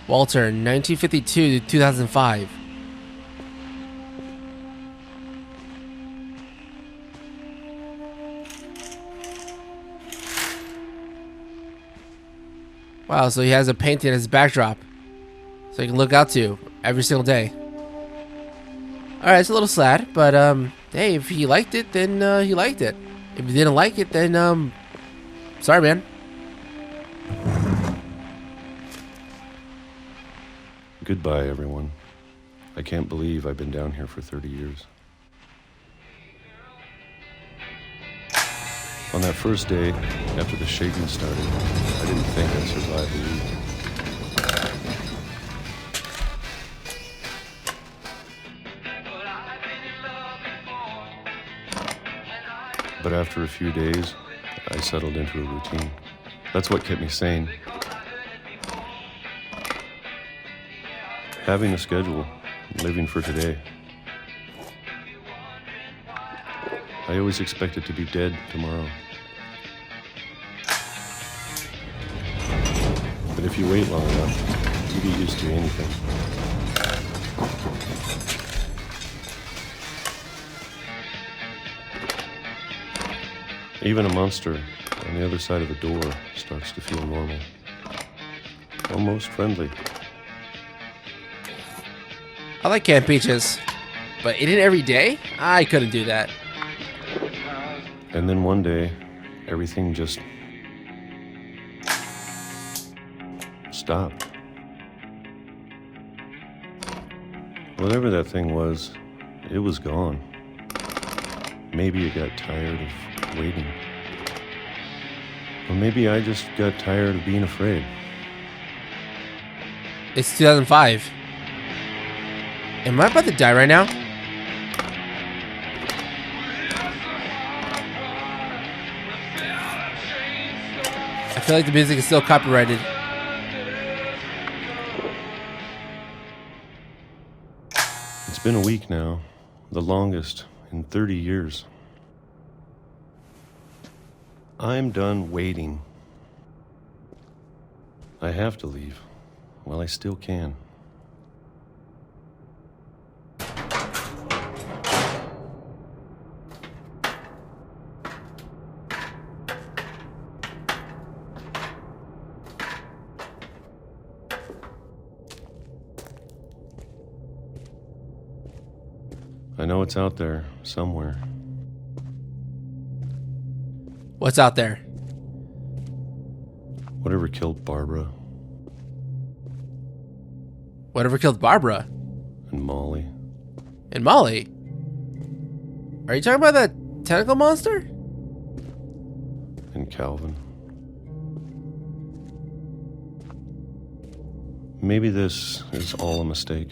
Walter, 1952 to 2005. Wow, so he has a painting as his backdrop. So you can look out to every single day. Alright, it's a little sad, but hey, if he liked it, then he liked it. If he didn't like it, then sorry, man. Goodbye, everyone. I can't believe I've been down here for 30 years. On that first day, after the shaking started, I didn't think I'd survive the week. But after a few days, I settled into a routine. That's what kept me sane. Having a schedule, living for today. I always expected to be dead tomorrow. But if you wait long enough, you get used to anything. Even a monster on the other side of the door starts to feel normal. Almost friendly. I like canned peaches, but eating it every day? I couldn't do that. And then one day, everything just stopped. Whatever that thing was, it was gone. Maybe it got tired of waiting. Or maybe I just got tired of being afraid. It's 2005. Am I about to die right now? I feel like the music is still copyrighted. It's been a week now, the longest in 30 years. I'm done waiting. I have to leave while I still can. I know it's out there somewhere. What's out there? Whatever killed Barbara Whatever killed Barbara and Molly. and Molly. Are you talking about that tentacle monster? And Calvin. Maybe this is all a mistake.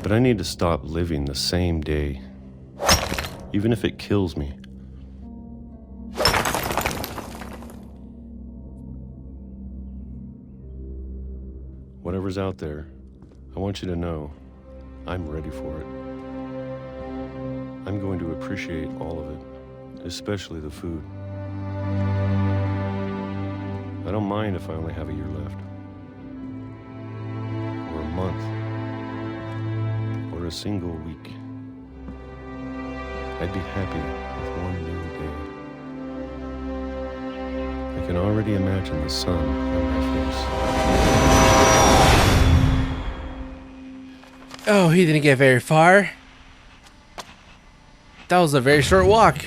But I need to stop living the same day, even if it kills me. Whatever's out there, I want you to know I'm ready for it. I'm going to appreciate all of it, especially the food. I don't mind if I only have a year left, or a month, or a single week. I'd be happy with one new day. I can already imagine the sun on my face. Oh, he didn't get very far. That was a very short walk.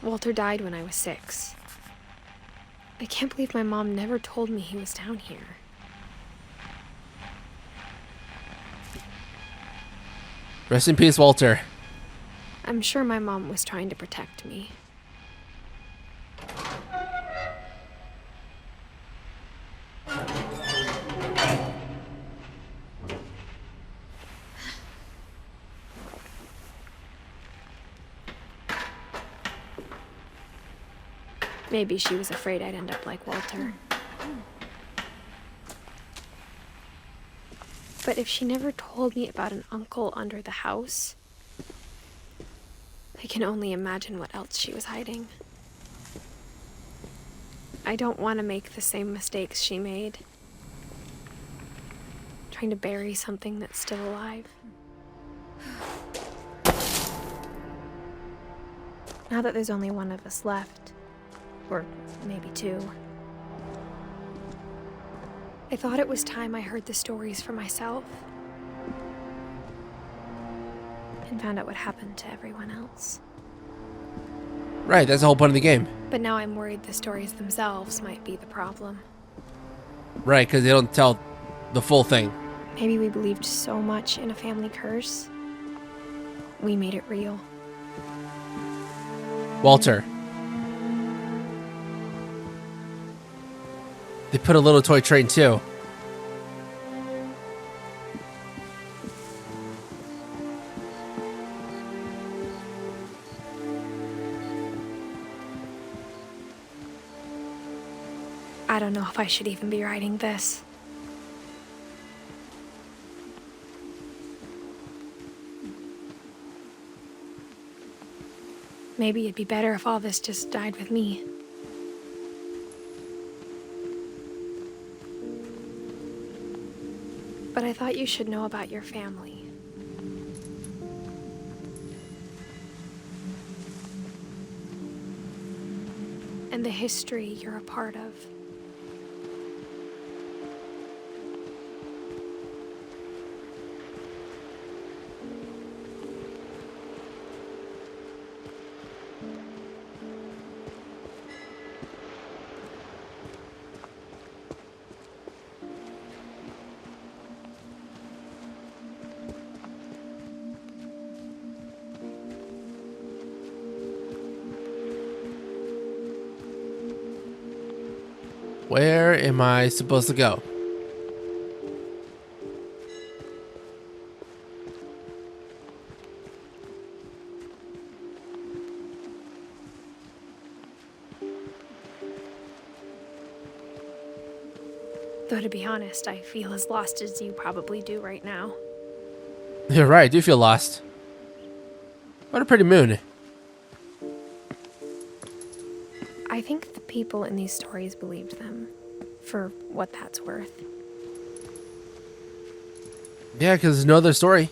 Walter died when I was 6. I can't believe my mom never told me he was down here. Rest in peace, Walter. I'm sure my mom was trying to protect me. Maybe she was afraid I'd end up like Walter. But if she never told me about an uncle under the house, I can only imagine what else she was hiding. I don't want to make the same mistakes she made. Trying to bury something that's still alive. Now that there's only one of us left, or maybe 2, I thought it was time I heard the stories for myself and found out what happened to everyone else. Right, that's the whole point of the game. But now I'm worried the stories themselves might be the problem. Right, because they don't tell the full thing. Maybe we believed so much in a family curse, we made it real. Walter. They put a little toy train too. I don't know if I should even be writing this. Maybe it'd be better if all this just died with me. But I thought you should know about your family. And the history you're a part of. Where am I supposed to go? Though to be honest, I feel as lost as you probably do right now. You're right, I do feel lost. What a pretty moon. I think the people in these stories believed them, for what that's worth. Yeah, because there's no other story.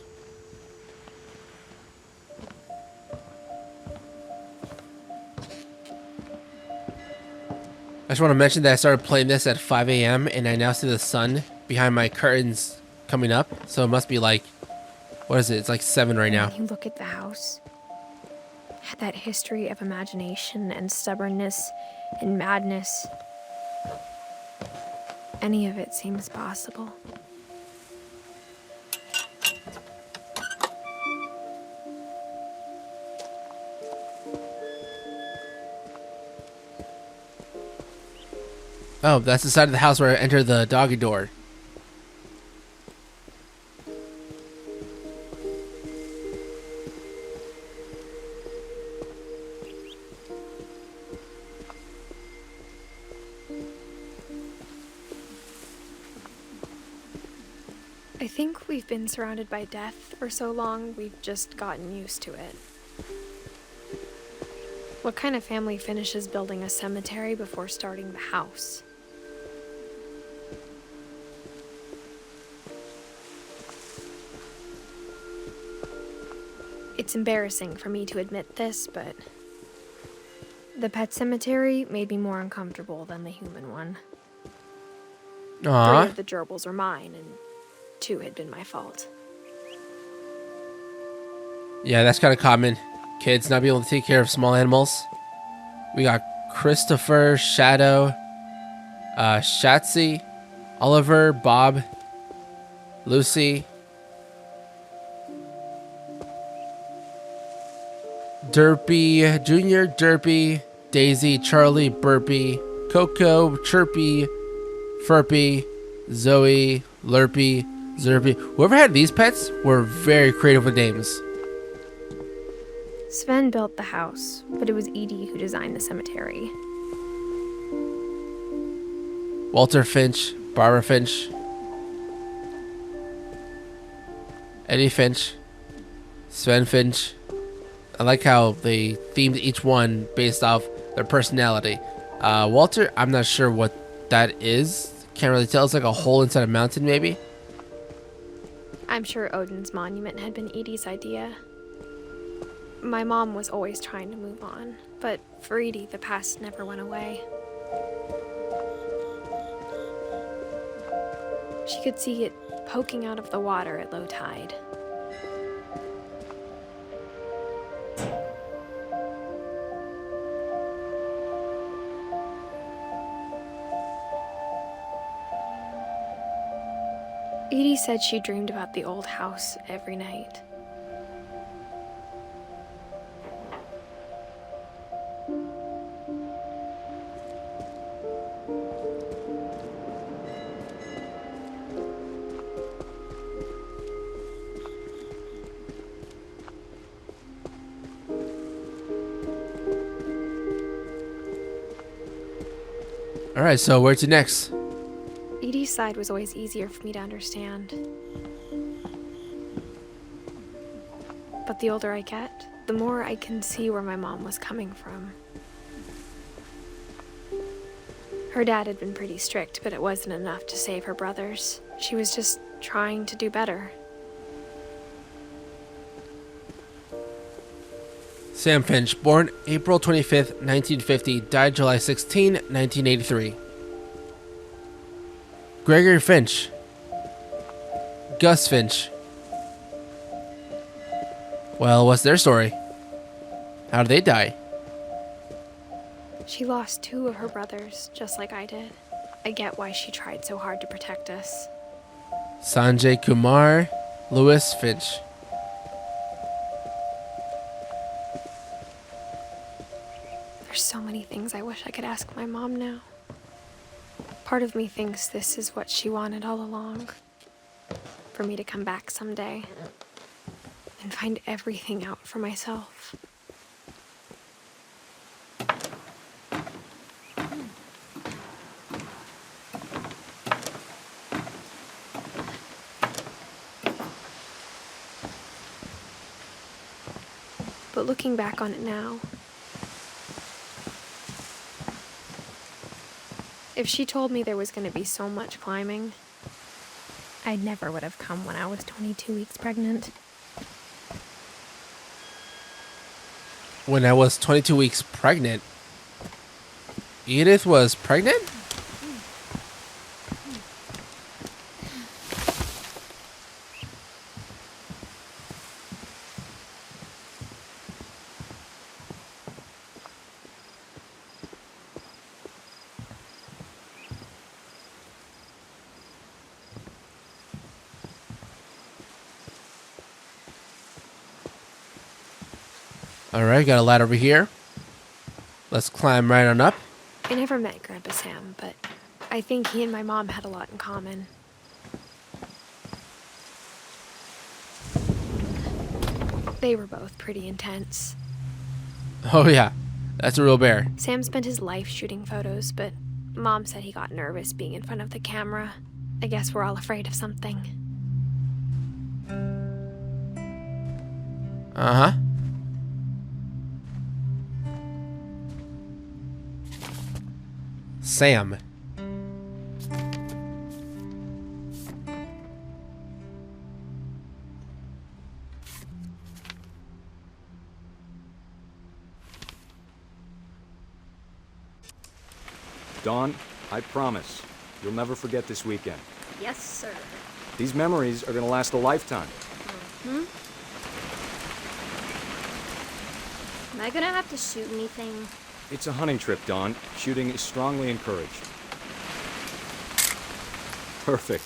I just want to mention that I started playing this at 5 a.m. and I now see the sun behind my curtains coming up. So it must be like, what is it? It's like 7 right now. When you look at the house, that history of imagination and stubbornness and madness, any of it seems possible. Oh, that's the side of the house where I enter the doggy door. I think we've been surrounded by death for so long, we've just gotten used to it. What kind of family finishes building a cemetery before starting the house? It's embarrassing for me to admit this, but the pet cemetery made me more uncomfortable than the human one. Aww. 3 of the gerbils were mine, and 2 had been my fault. Yeah, that's kind of common. Kids not being able to take care of small animals. We got Christopher, Shadow, Shatsy, Oliver, Bob, Lucy, Derpy, Junior, Derpy, Daisy, Charlie, Burpy, Coco, Chirpy, Furpy, Zoe, Lurpy, Zerpy. Whoever had these pets were very creative with names. Sven built the house, but it was Edie who designed the cemetery. Walter Finch, Barbara Finch, Eddie Finch, Sven Finch. I like how they themed each one based off their personality. Walter, I'm not sure what that is. Can't really tell. It's like a hole inside a mountain, maybe. I'm sure Odin's monument had been Edie's idea. My mom was always trying to move on, but for Edie, the past never went away. She could see it poking out of the water at low tide. Edie said she dreamed about the old house every night. Alright, so where to next? Edie's side was always easier for me to understand. But the older I get, the more I can see where my mom was coming from. Her dad had been pretty strict, but it wasn't enough to save her brothers. She was just trying to do better. Sam Finch, born April 25th, 1950, died July 16, 1983. Gregory Finch, Gus Finch. Well, what's their story? How did they die? She lost 2 of her brothers, just like I did. I get why she tried so hard to protect us. Sanjay Kumar, Louis Finch. There's so many things I wish I could ask my mom now. Part of me thinks this is what she wanted all along. For me to come back someday and find everything out for myself. But looking back on it now, if she told me there was going to be so much climbing, I never would have come when I was 22 weeks pregnant. When I was 22 weeks pregnant? Edith was pregnant? Alright, got a ladder over here. Let's climb right on up. I never met Grandpa Sam, but I think he and my mom had a lot in common. They were both pretty intense. Oh yeah, that's a real bear. Sam spent his life shooting photos, but Mom said he got nervous being in front of the camera. I guess we're all afraid of something. Uh-huh. Sam. Dawn, I promise, you'll never forget this weekend. Yes, sir. These memories are gonna last a lifetime. Hmm? Am I gonna have to shoot anything? It's a hunting trip, Dawn. Shooting is strongly encouraged. Perfect.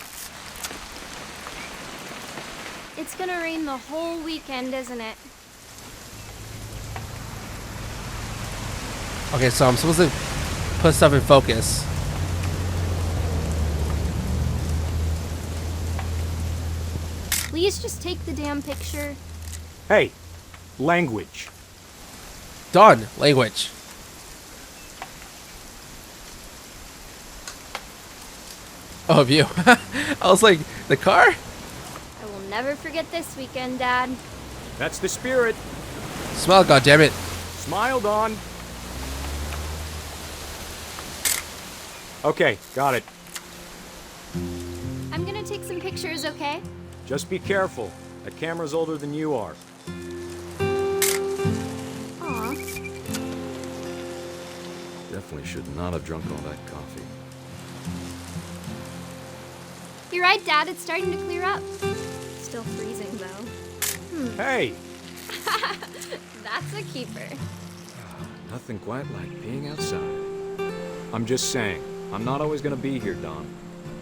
It's gonna rain the whole weekend, isn't it? Okay, so I'm supposed to put stuff in focus. Please just take the damn picture. Hey, language. Dawn, language. Oh, of you. I was like, the car? I will never forget this weekend, Dad. That's the spirit. Smile, goddammit. Smile, Dawn. Okay, got it. I'm gonna take some pictures, okay? Just be careful. That camera's older than you are. Aw. Definitely should not have drunk all that coffee. You're right, Dad. It's starting to clear up. Still freezing, though. Hey! That's a keeper. Nothing quite like being outside. I'm just saying, I'm not always gonna be here, Dawn.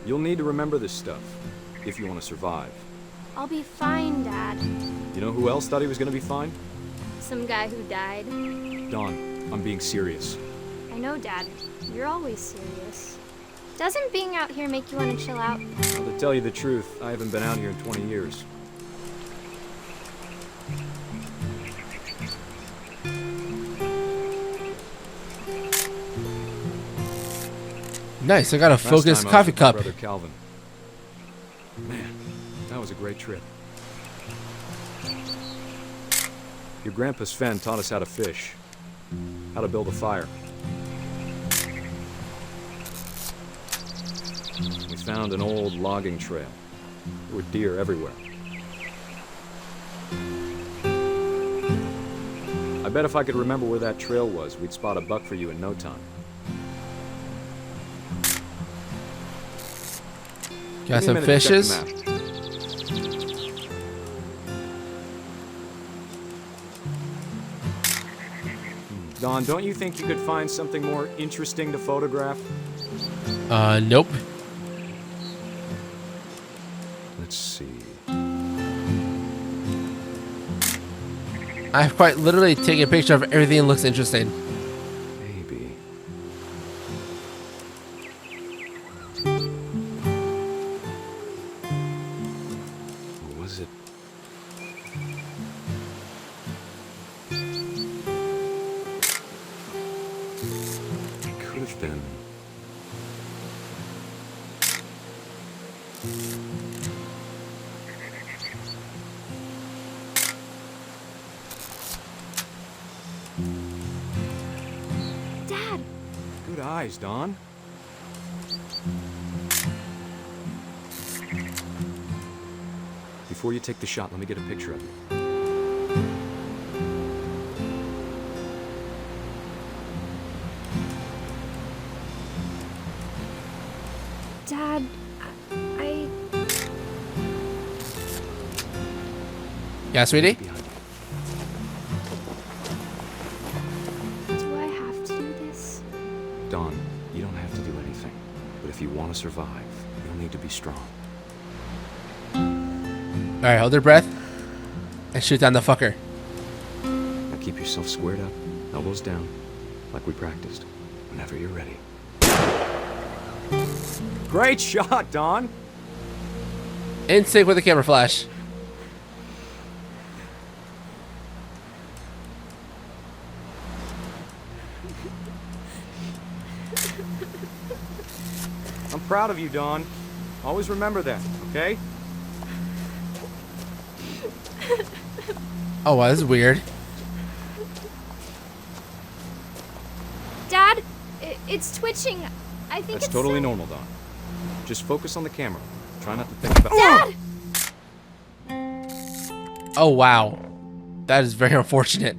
You'll need to remember this stuff, if you want to survive. I'll be fine, Dad. You know who else thought he was gonna be fine? Some guy who died. Dawn, I'm being serious. I know, Dad. You're always serious. Doesn't being out here make you want to chill out? Well, to tell you the truth, I haven't been out here in 20 years. Nice, I got a Last focused time I was coffee with my cup. brother Calvin. Man, that was a great trip. Your grandpa Sven taught us how to fish, how to build a fire. We found an old logging trail. There were deer everywhere. I bet if I could remember where that trail was, we'd spot a buck for you in no time. Got Give me some a minute to check the fishes. map. Don, don't you think you could find something more interesting to photograph? Nope. Let's see. I've quite literally taken a picture of everything that looks interesting. Maybe. Or was it? It could have been. eyes, Don. Before you take the shot, let me get a picture of you. Dad, I... Yeah, sweetie? Do I have to do this? Don, you don't have to do anything. But if you want to survive, you'll need to be strong. Alright, hold your breath. And shoot down the fucker. Now keep yourself squared up, elbows down, like we practiced. Whenever you're ready. Great shot, Don! In sync with the camera flash. I'm proud of you, Don. Always remember that, okay? Oh wow, this is weird. Dad, it's twitching. I think That's it's totally normal, Don. Just focus on the camera. Try not to think about... Dad! Oh wow. That is very unfortunate.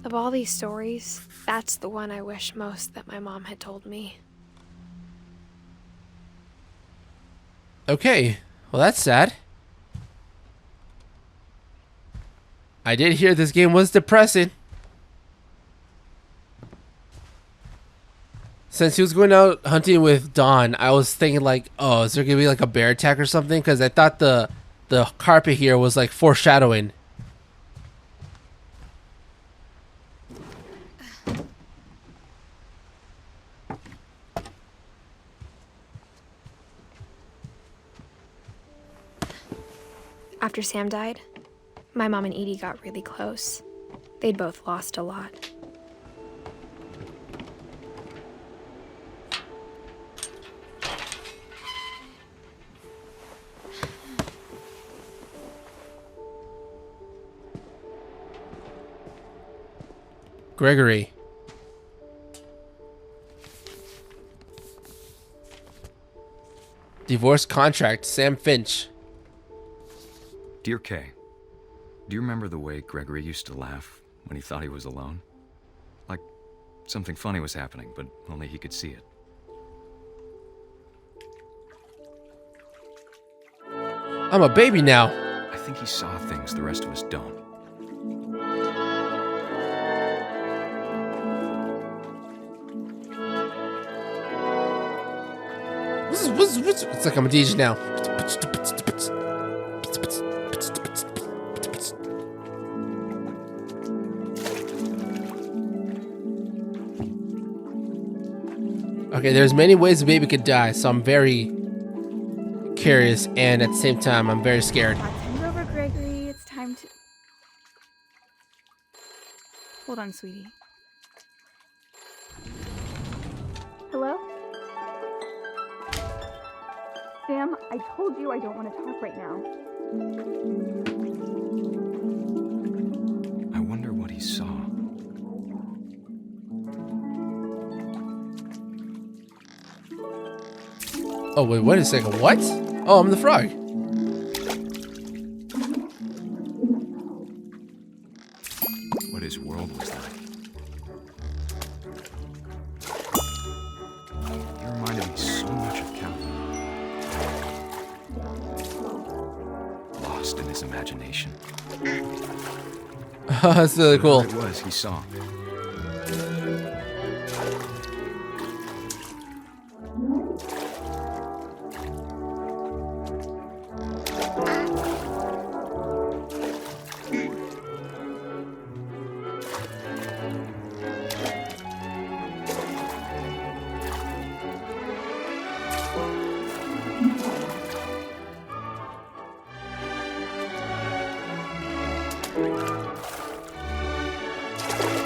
Of all these stories, that's the one I wish most that my mom had told me. Okay. Well, that's sad. I did hear this game was depressing. Since he was going out hunting with Dawn, I was thinking like, oh, is there gonna be like a bear attack or something? Because I thought the carpet here was like foreshadowing. After Sam died, my mom and Edie got really close. They'd both lost a lot. Gregory. Divorce contract, Sam Finch. Dear Kay, do you remember the way Gregory used to laugh when he thought he was alone? Like something funny was happening, but only he could see it. I'm a baby now. I think he saw things the rest of us don't. It's like I'm a DJ now. Okay, there's many ways a baby could die, so I'm very curious, and at the same time, I'm very scared. Hand over, Gregory. It's time to... Hold on, sweetie. Hello? Sam, I told you I don't want to talk right now. I wonder what he saw. Oh, wait, wait a second. What? Oh, I'm the frog. What his world was like. You reminded me so much of Calvin. Lost in his imagination. That's really cool. Whatever it was he saw.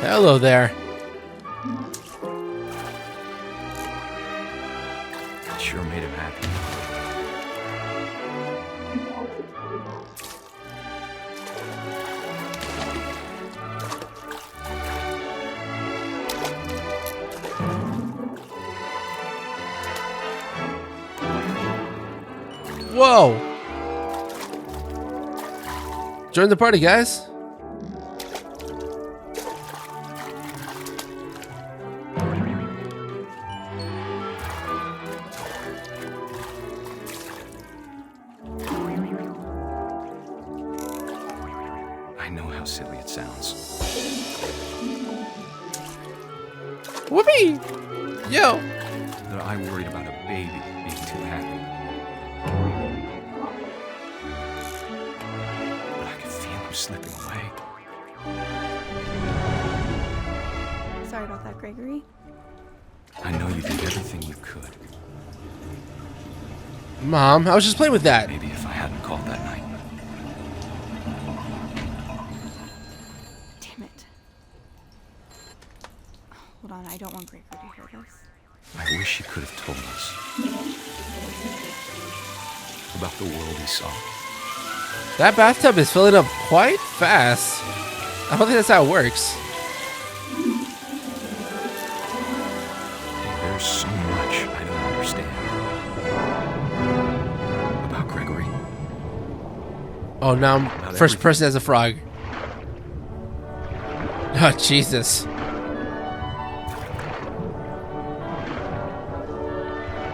Hello there. It sure made him happy. Whoa! Join the party, guys. I know how silly it sounds. Whoopee! Yo! That I worried about a baby being too happy. But I could feel him slipping away. Sorry about that, Gregory. I know you did everything you could. Mom, I was just playing with that. Maybe if I hadn't called that night. Damn it. Hold on, I don't want Gregory to hear this. I wish he could have told us about the world he saw. That bathtub is filling up quite fast. I don't think that's how it works. There's so much I don't understand about Gregory. Oh, now I'm About first everything. person as a frog. Oh, Jesus. But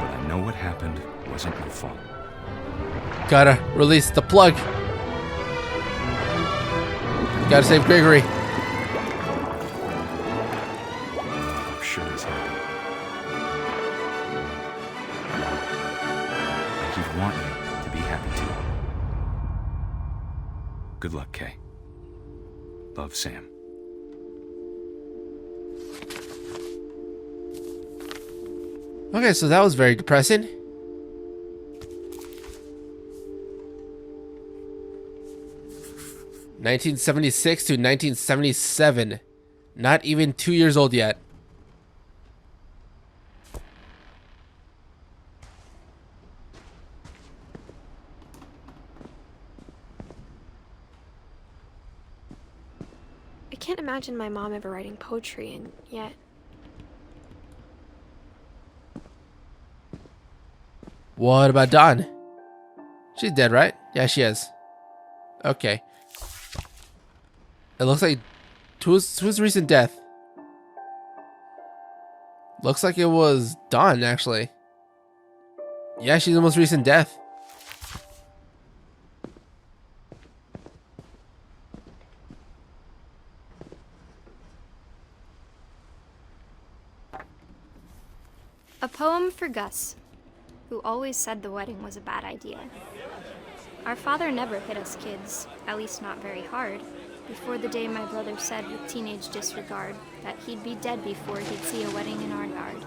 I know what happened wasn't your fault. Gotta release the plug. Gotta save Gregory. I'm sure he's happy. Like he'd want you to be happy too. Good luck, Kay. Love, Sam. Okay, so that was very depressing. (1976 to 1977). Not even 2 years old yet. I can't imagine my mom ever writing poetry, and yet What about Dawn? She's dead, right? Yeah, she is. Okay. It looks like whose recent death? Looks like it was Dawn, actually. Yeah, she's the most recent death. A poem for Gus, who always said the wedding was a bad idea. Our father never hit us kids, at least not very hard, before the day my brother said with teenage disregard that he'd be dead before he'd see a wedding in our yard.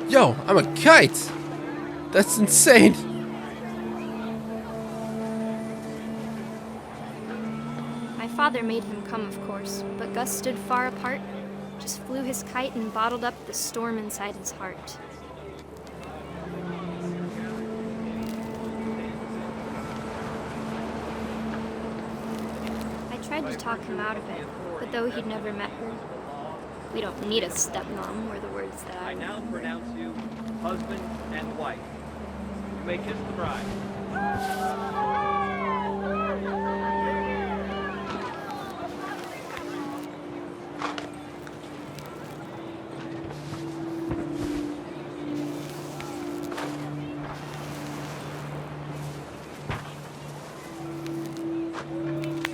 Yo, I'm a kite! That's insane! My father made him come, of course, but Gus stood far apart, just flew his kite and bottled up the storm inside his heart. I tried to talk him out of it, but though he'd never met her, we don't need a stepmom, were the words that I now pronounce you husband and wife. You may kiss the bride.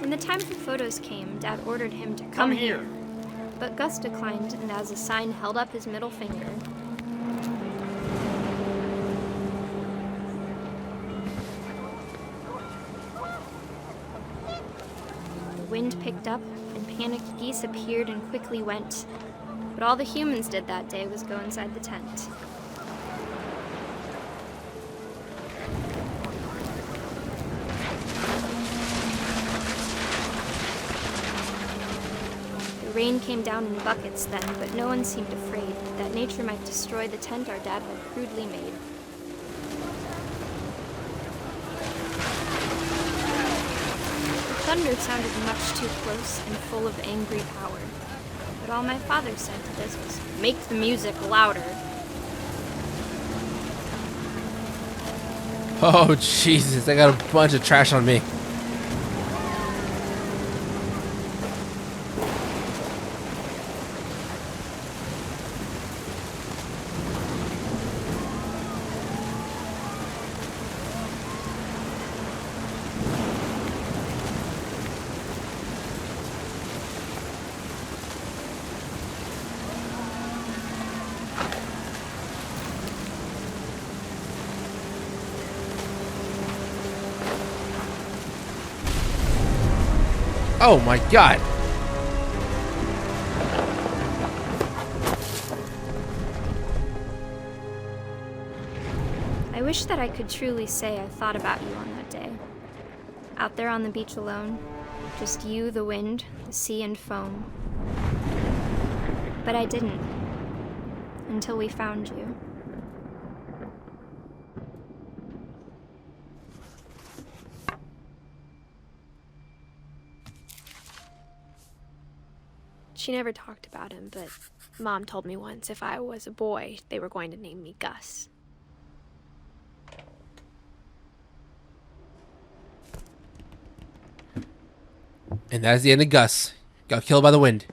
When the time for photos came, Dad ordered him to come here. But Gus declined and as a sign held up his middle finger. The wind picked up and panicked geese appeared and quickly went. But all the humans did that day was go inside the tent. The rain came down in buckets then, but no one seemed afraid that nature might destroy the tent our dad had crudely made. The thunder sounded much too close and full of angry power, but but all my father said to this was, make the music louder. Oh, Jesus, I got a bunch of trash on me. Oh my God. I wish that I could truly say I thought about you on that day. Out there on the beach alone, just you, the wind, the sea, and foam. But I didn't. Until we found you. She never talked about him, but Mom told me once if I was a boy, they were going to name me Gus. And that is the end of Gus. Got killed by the wind.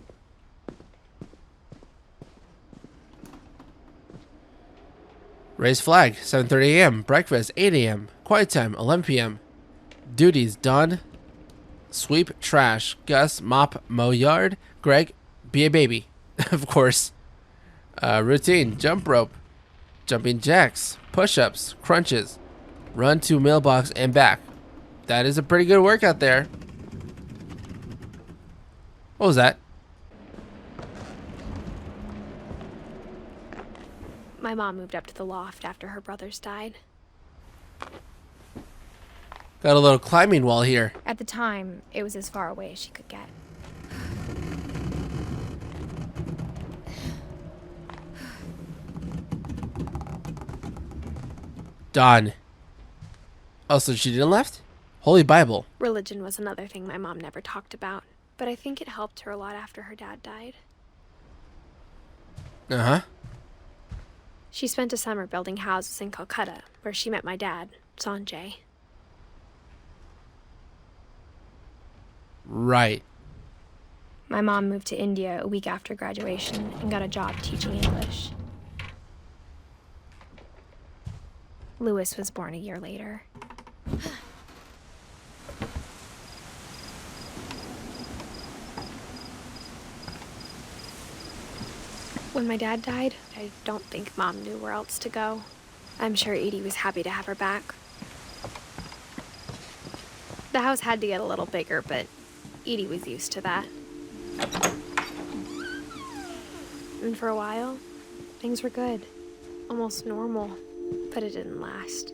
Raise flag, 7:30 a.m. Breakfast, 8 a.m. Quiet time, 11 p.m. Duties, done. Sweep, trash. Gus, mop, mow yard. Greg, be a baby. Of course. Routine, jump rope. Jumping jacks. Push-ups. Crunches. Run to mailbox and back. That is a pretty good workout there. What was that? My mom moved up to the loft after her brothers died. Got a little climbing wall here. At the time, it was as far away as she could get. Dawn. Oh, so she didn't left? Holy Bible. Religion was another thing my mom never talked about, but I think it helped her a lot after her dad died. Uh-huh. She spent a summer building houses in Calcutta, where she met my dad, Sanjay. Right. My mom moved to India a week after graduation and got a job teaching English. Louis was born a year later. When my dad died, I don't think Mom knew where else to go. I'm sure Edie was happy to have her back. The house had to get a little bigger, but Edie was used to that. And for a while, things were good. Almost normal, but it didn't last.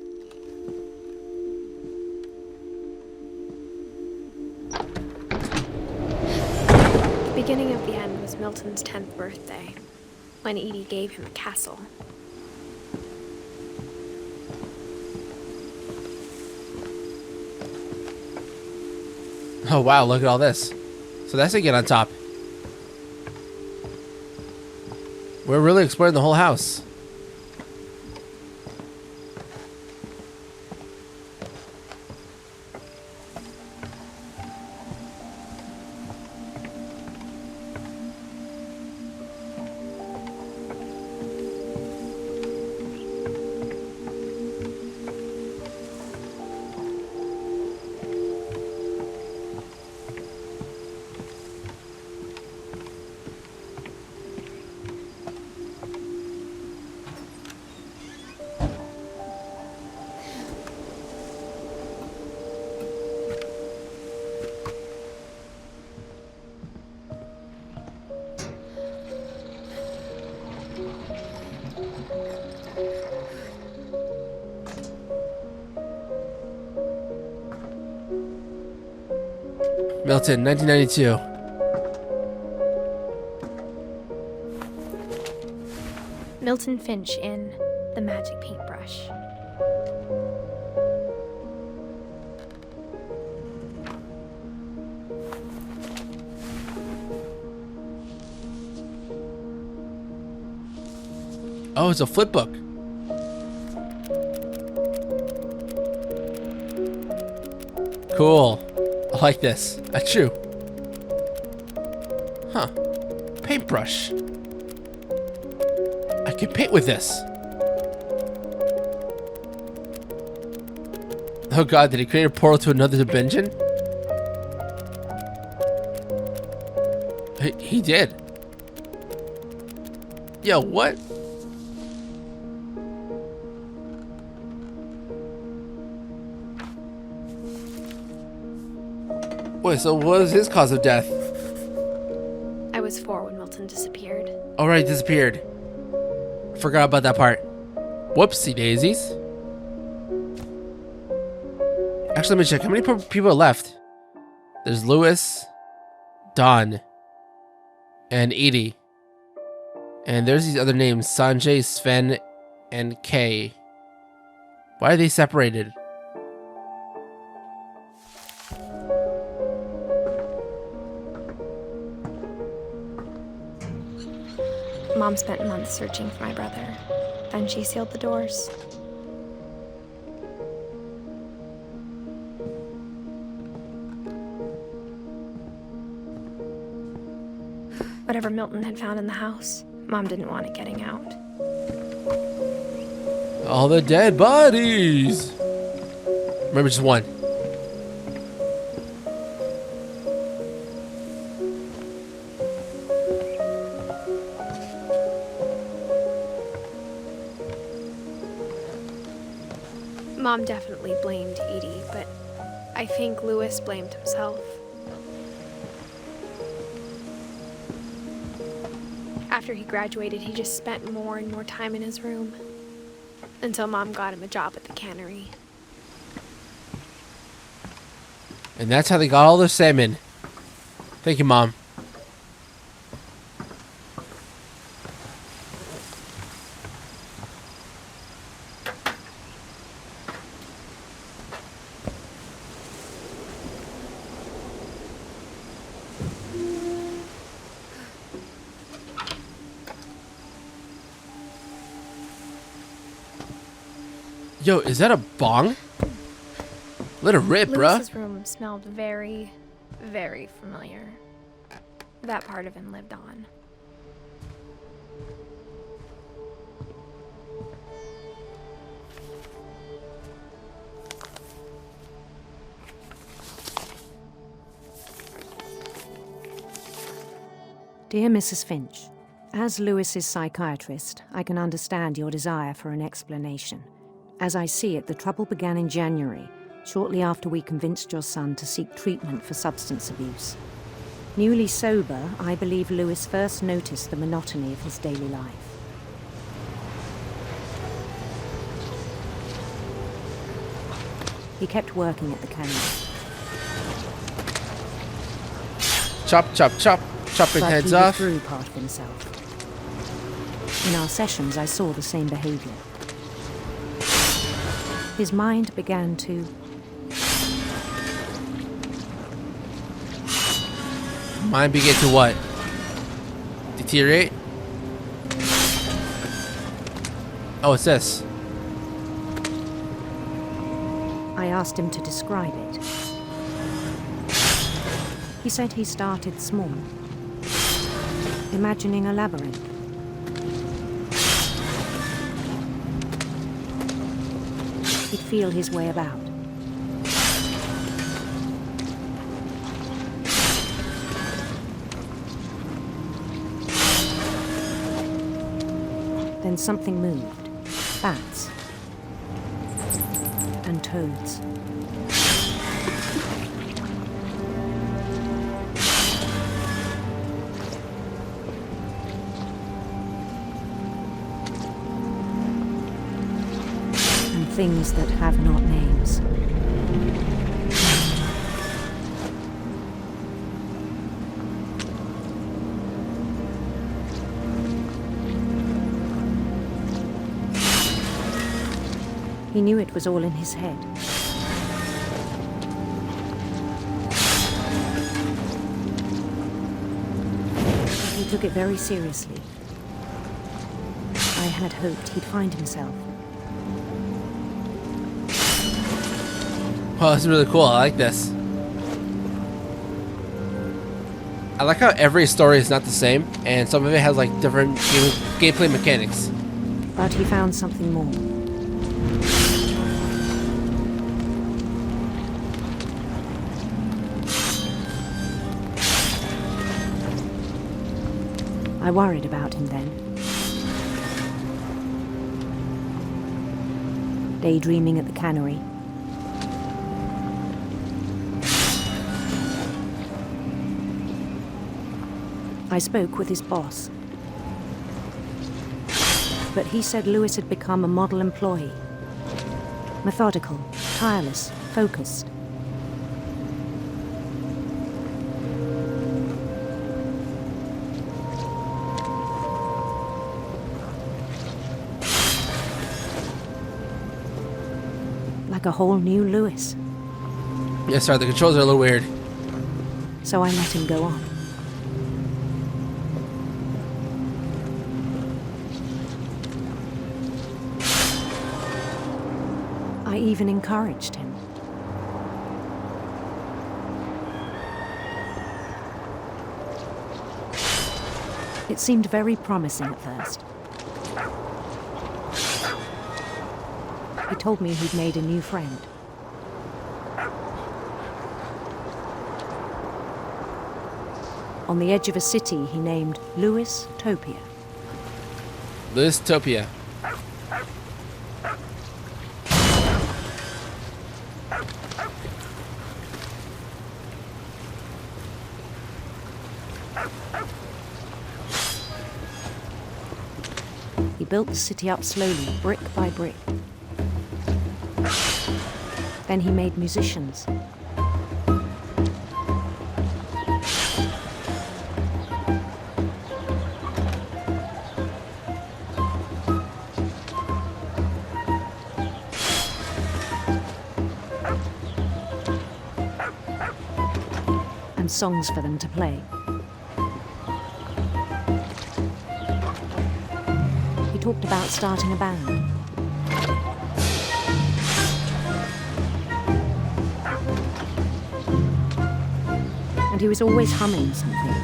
The beginning of the end was Milton's 10th birthday, when Edie gave him a castle. Oh, wow, look at all this. So that's a get on top. We're really exploring the whole house. Milton, 1992. Milton Finch in The Magic Paintbrush. Oh, it's a flip book. Cool. I like this. Achoo. Huh. Paintbrush. I can paint with this. Oh god, did he create a portal to another dimension? He did. Yo, what? Wait, so what was his cause of death? I was 4 when Milton disappeared. Alright, disappeared. Forgot about that part. Whoopsie daisies. Actually, let me check. How many people are left? There's Lewis, Don, and Edie. And there's these other names, Sanjay, Sven, and Kay. Why are they separated? Mom spent months searching for my brother. Then she sealed the doors. Whatever Milton had found in the house, Mom didn't want it getting out. All the dead bodies! Remember, just one. Mom definitely blamed Edie, but I think Lewis blamed himself. After he graduated, he just spent more and more time in his room. Until Mom got him a job at the cannery. And that's how they got all their salmon. Thank you, Mom. Yo, is that a bong? Let it rip, bruh. Lewis's room smelled very, very familiar. That part of him lived on. Dear Mrs. Finch, as Lewis's psychiatrist, I can understand your desire for an explanation. As I see it, the trouble began in January, shortly after we convinced your son to seek treatment for substance abuse. Newly sober, I believe Lewis first noticed the monotony of his daily life. He kept working at the cannery. Chop, chop, chop. Chopping But heads he off. withdrew part of himself. In our sessions, I saw the same behavior. His mind began to Mine began to what? Deteriorate? Oh, it's this. I asked him to describe it. He said he started small, imagining a labyrinth. He'd feel his way about. Then something moved. Bats. And toads. And things that have not names. He knew it was all in his head. He took it very seriously. I I had hoped he'd find himself. Oh, this is really cool. I like this. I like how every story is not the same, and some of it has like different gameplay mechanics. But he found something more. I worried about him then. Daydreaming at the cannery. I spoke with his boss. But he said Lewis had become a model employee. Methodical, tireless, focused. Like a whole new Lewis. Yes, sorry, the controls are a little weird. So I let him go on. I even encouraged him. It seemed very promising at first. He told me he'd made a new friend. On the edge of a city he named Lewis Topia. Lewis Topia. He built the city up slowly, brick by brick. Then he made musicians. And songs for them to play. He talked about starting a band. And he was always humming something.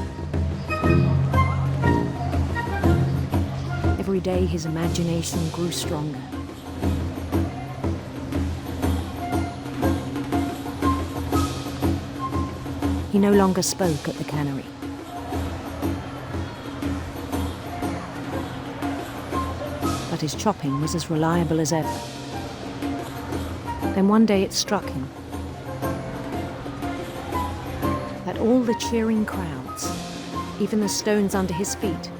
Every day his imagination grew stronger. He no longer spoke at the cannery. But his chopping was as reliable as ever. Then one day it struck him that all the cheering crowds, even the stones under his feet,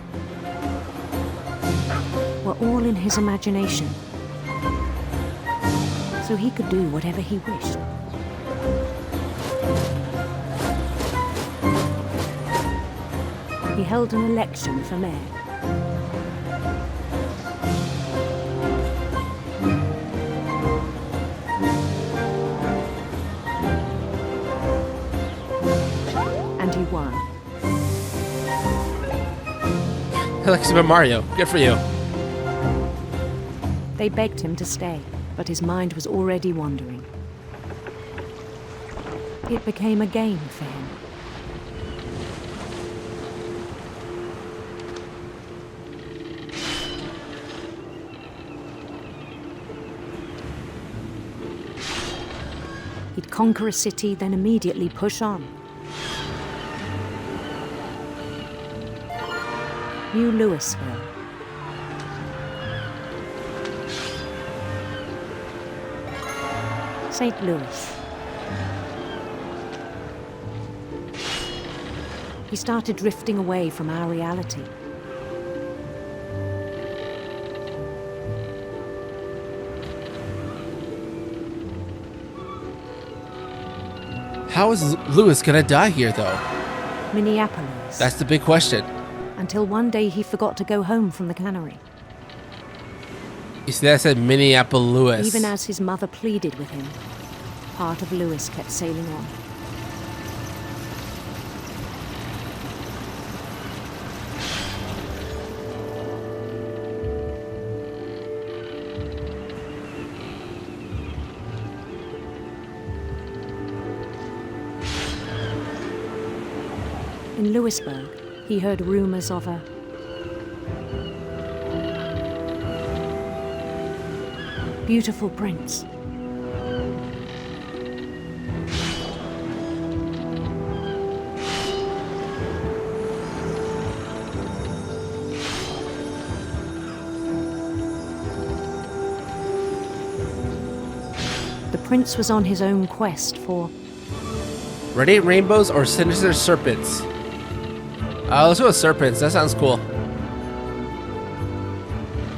were all in his imagination. So he could do whatever he wished. He held an election for mayor. And he won. Like Super Mario. Good for you. They begged him to stay, but his mind was already wandering. It became a game for him. He'd conquer a city, then immediately push on. New Louisville. St. Louis. He started drifting away from our reality. How is Lewis gonna die here, though? Minneapolis. That's the big question. Until one day he forgot to go home from the cannery. You see, that said Minneapolis. Even as his mother pleaded with him, part of Lewis kept sailing on. In Louisburg, he heard rumors of a beautiful prince. The prince was on his own quest for Radiant rainbows or sinister serpents? Let's go with serpents. That sounds cool.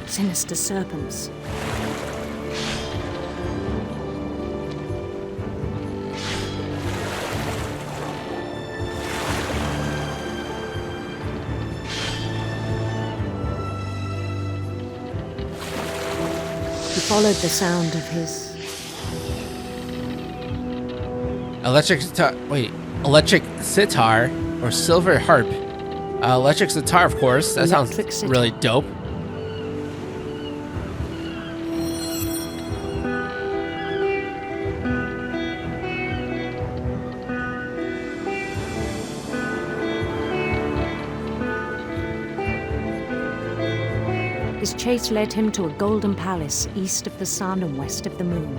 sinister serpents. He followed the sound of his electric sitar or silver harp. Electric sitar, of course. That sounds really dope. His chase led him to a golden palace east of the sun and west of the moon.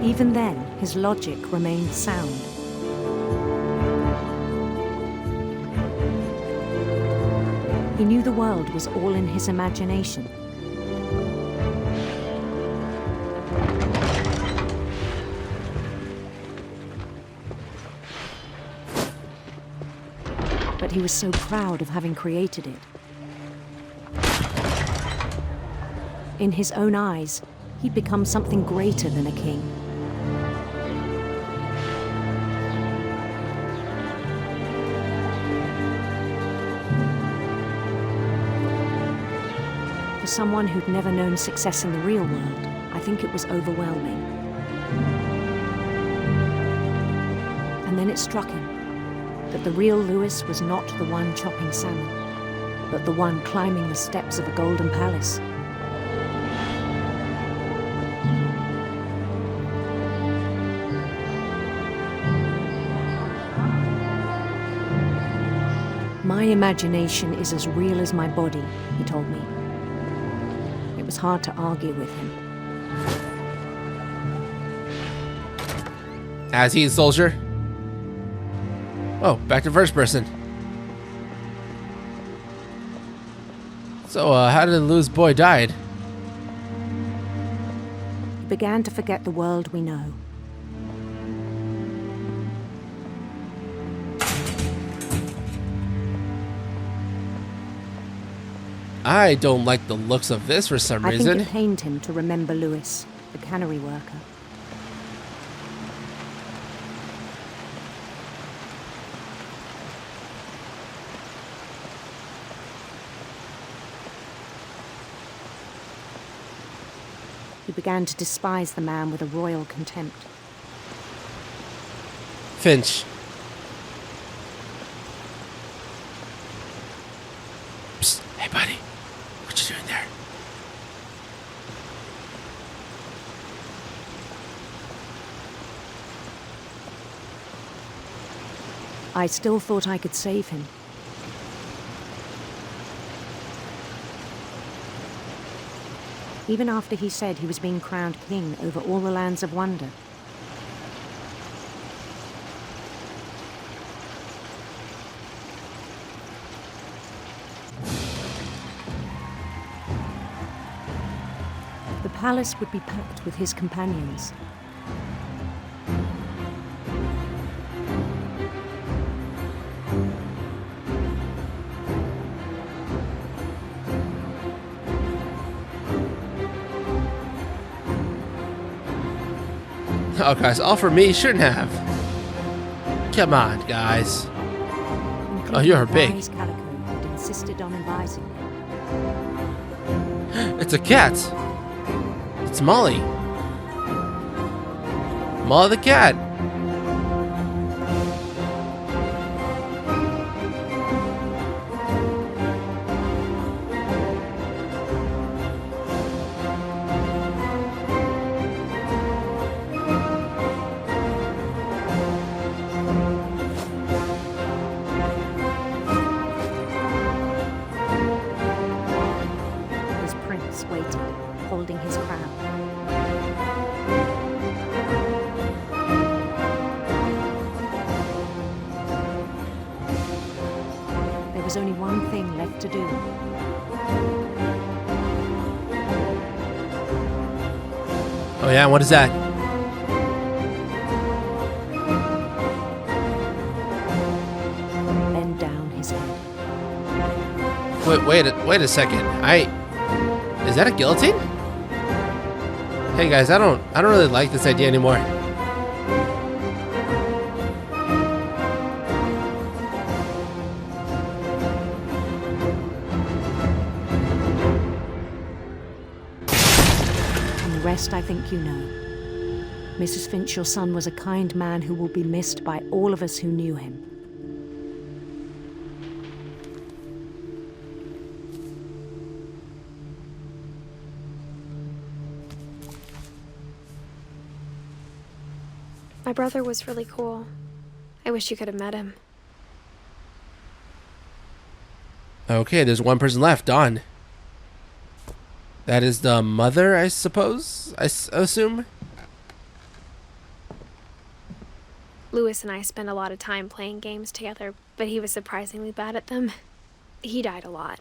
Even then, his logic remained sound. He knew the world was all in his imagination. But he was so proud of having created it. In his own eyes, he'd become something greater than a king. For someone who'd never known success in the real world, I think it was overwhelming. And then it struck him that the real Lewis was not the one chopping salmon, but the one climbing the steps of a golden palace. My imagination is as real as my body, he told me. It was hard to argue with him. As he is soldier. Oh, back to first person. So, how did Lou's boy died? He began to forget the world we know. I don't like the looks of this for some reason. I think it pained him to remember Lewis, the cannery worker. He began to despise the man with a royal contempt. Finch. Psst, hey buddy, what you doing there? I still thought I could save him. Even after he said he was being crowned king over all the lands of wonder. The palace would be packed with his companions. Oh, guys, all for me? Shouldn't have. Come on, guys. Oh, you're big. Calico had insisted on advising me. It's a cat. It's Molly. Molly the cat. There's only one thing left to do. Oh yeah, what is that? Bend down his head. Wait a second. Is that a guillotine? Hey guys, I don't really like this idea anymore. I think you know. Mrs. Finch, your son was a kind man who will be missed by all of us who knew him. My brother was really cool. I wish you could have met him. Okay, there's one person left, Dawn. That is the mother, I suppose? I assume? Lewis and I spent a lot of time playing games together, but he was surprisingly bad at them. He died a lot.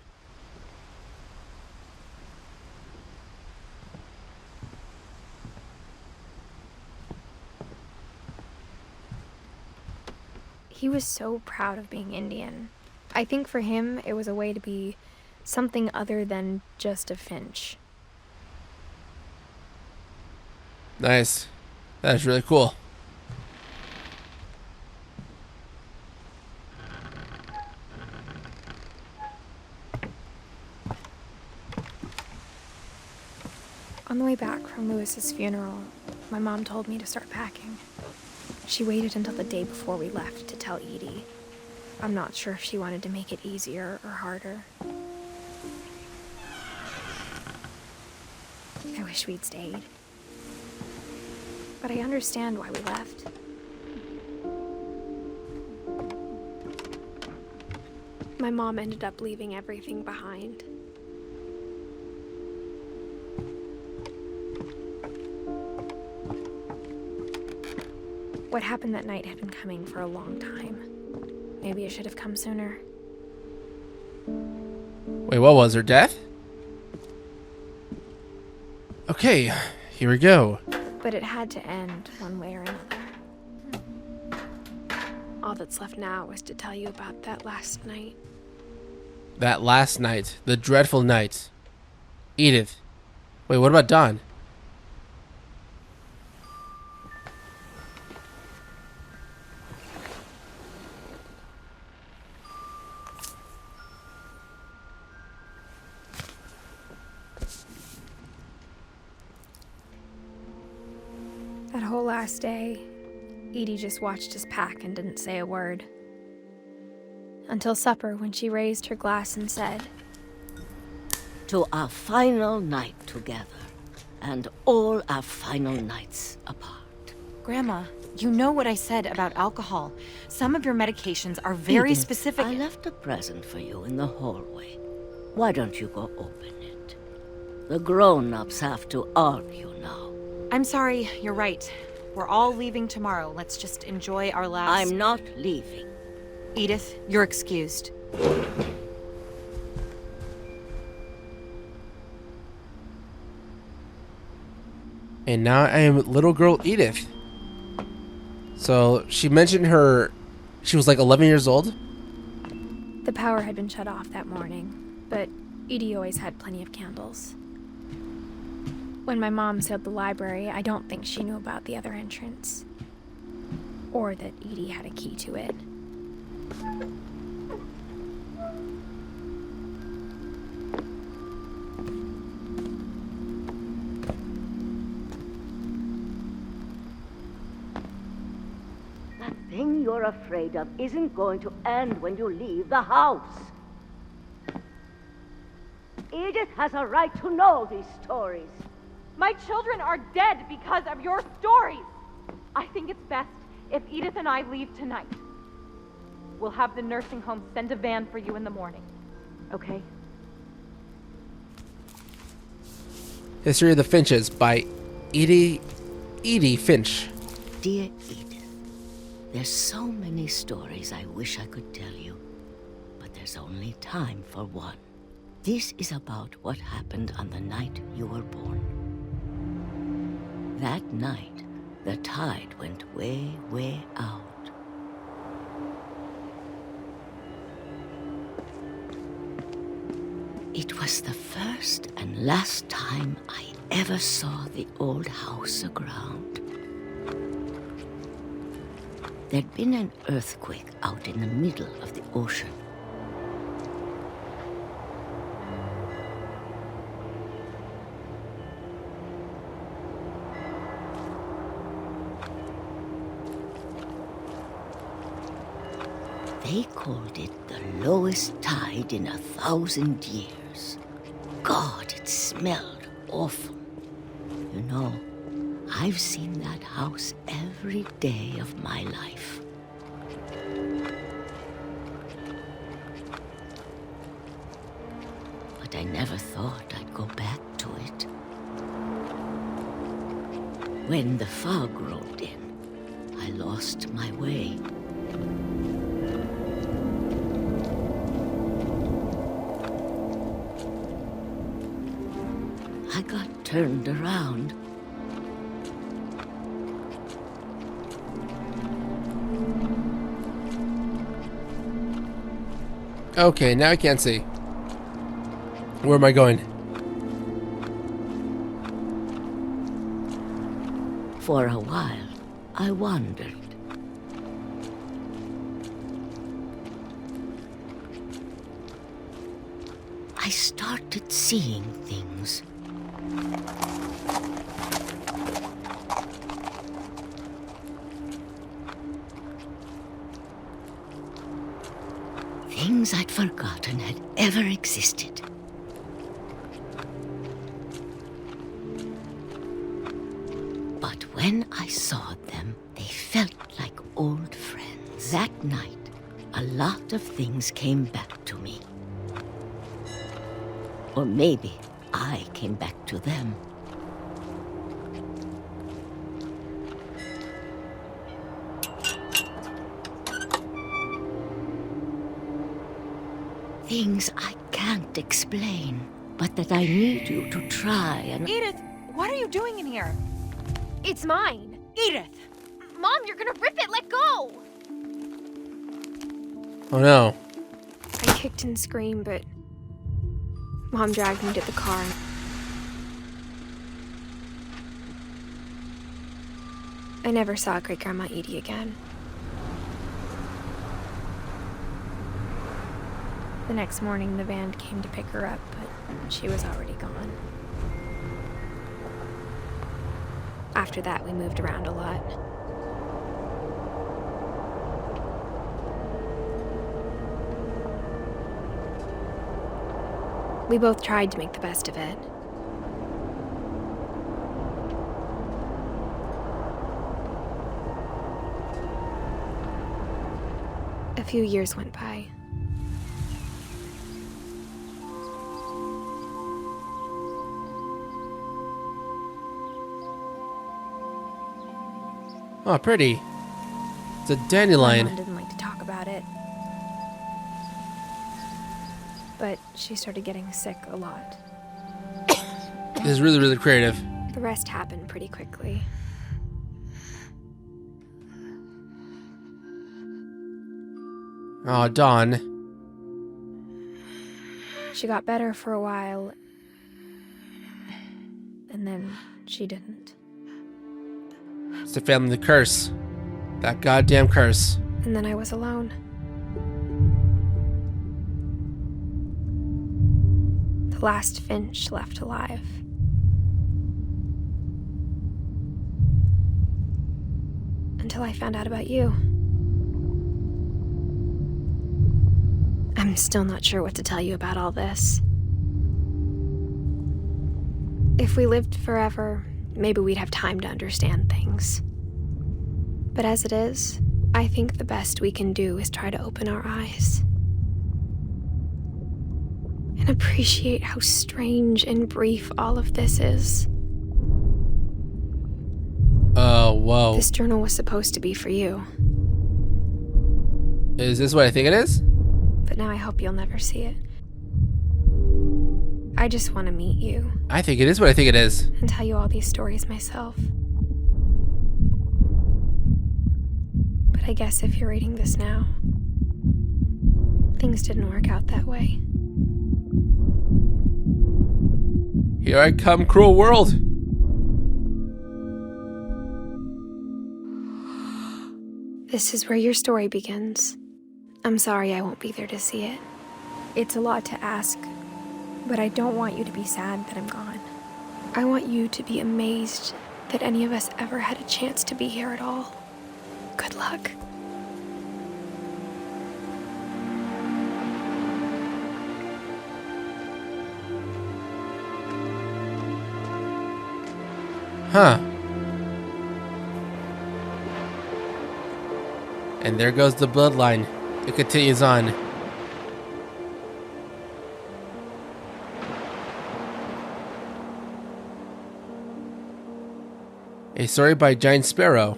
He was so proud of being Indian. I think for him, it was a way to be something other than just a Finch. Nice. That is really cool. On the way back from Lewis's funeral, my mom told me to start packing. She waited until the day before we left to tell Edie. I'm not sure if she wanted to make it easier or harder. I wish we'd stayed. But I understand why we left. My mom ended up leaving everything behind. What happened that night had been coming for a long time. Maybe it should have come sooner. Wait, what was her death? Okay, here we go. But it had to end one way or another. All that's left now is to tell you about that last night. That last night. The dreadful night. Edith. Wait, what about Dawn? That whole last day, Edie just watched us pack and didn't say a word. Until supper, when she raised her glass and said, "To our final night together, and all our final nights apart." Grandma, you know what I said about alcohol. Some of your medications are very Edith, specific. I left a present for you in the hallway. Why don't you go open it? The grown-ups have to argue now. I'm sorry, you're right. We're all leaving tomorrow. Let's just enjoy our last... I'm not leaving. Edith, you're excused. And now I am little girl Edith. So she mentioned she was like 11 years old. the power had been shut off that morning, but Edie always had plenty of candles. When my mom sealed the library, I don't think she knew about the other entrance. Or that Edie had a key to it. That thing you're afraid of isn't going to end when you leave the house. Edith has a right to know these stories. My children are dead because of your stories. I think it's best if Edith and I leave tonight. We'll have the nursing home send a van for you in the morning, okay? History of the Finches by Edie Finch. Dear Edith, there's so many stories I wish I could tell you, but there's only time for one. This is about what happened on the night you were born. That night, the tide went way, way out. It was the first and last time I ever saw the old house aground. There'd been an earthquake out in the middle of the ocean. They called it the lowest tide in 1,000 years. God, it smelled awful. You know, I've seen that house every day of my life. But I never thought I'd go back to it. When the fog rolled in, I lost my way. I got turned around. Okay, now I can't see. Where am I going? For a while, I wandered. I started seeing things. Things I'd forgotten had ever existed. But when I saw them, they felt like old friends. That night, a lot of things came back to me. Or maybe I came back to them. Things I can't explain, but that I need you to try and... Edith, what are you doing in here? It's mine. Edith! Mom, you're gonna rip it! Let go! Oh no. I kicked and screamed, but Mom dragged me to the car. I never saw Great-Grandma Edie again. The next morning, the van came to pick her up, but she was already gone. After that, we moved around a lot. We both tried to make the best of it. A few years went by. Oh, pretty. It's a dandelion. My mom didn't like to talk about it. But she started getting sick a lot. This is really, really creative. The rest happened pretty quickly. Oh, Dawn. She got better for a while, and then she didn't. It's the family curse. That goddamn curse. And then I was alone. The last Finch left alive. Until I found out about you. I'm still not sure what to tell you about all this. If we lived forever, maybe we'd have time to understand things. But as it is, I think the best we can do is try to open our eyes. And appreciate how strange and brief all of this is. Whoa. This journal was supposed to be for you. Is this what I think it is? but now I hope you'll never see it. I just want to meet you. I think it is what I think it is. And tell you all these stories myself. But I guess if you're reading this now, things didn't work out that way. Here I come, cruel world. This is where your story begins. I'm sorry I won't be there to see it. It's a lot to ask, but I don't want you to be sad that I'm gone. I want you to be amazed that any of us ever had a chance to be here at all. Good luck. Huh. And there goes the bloodline. It continues on. A story by Giant Sparrow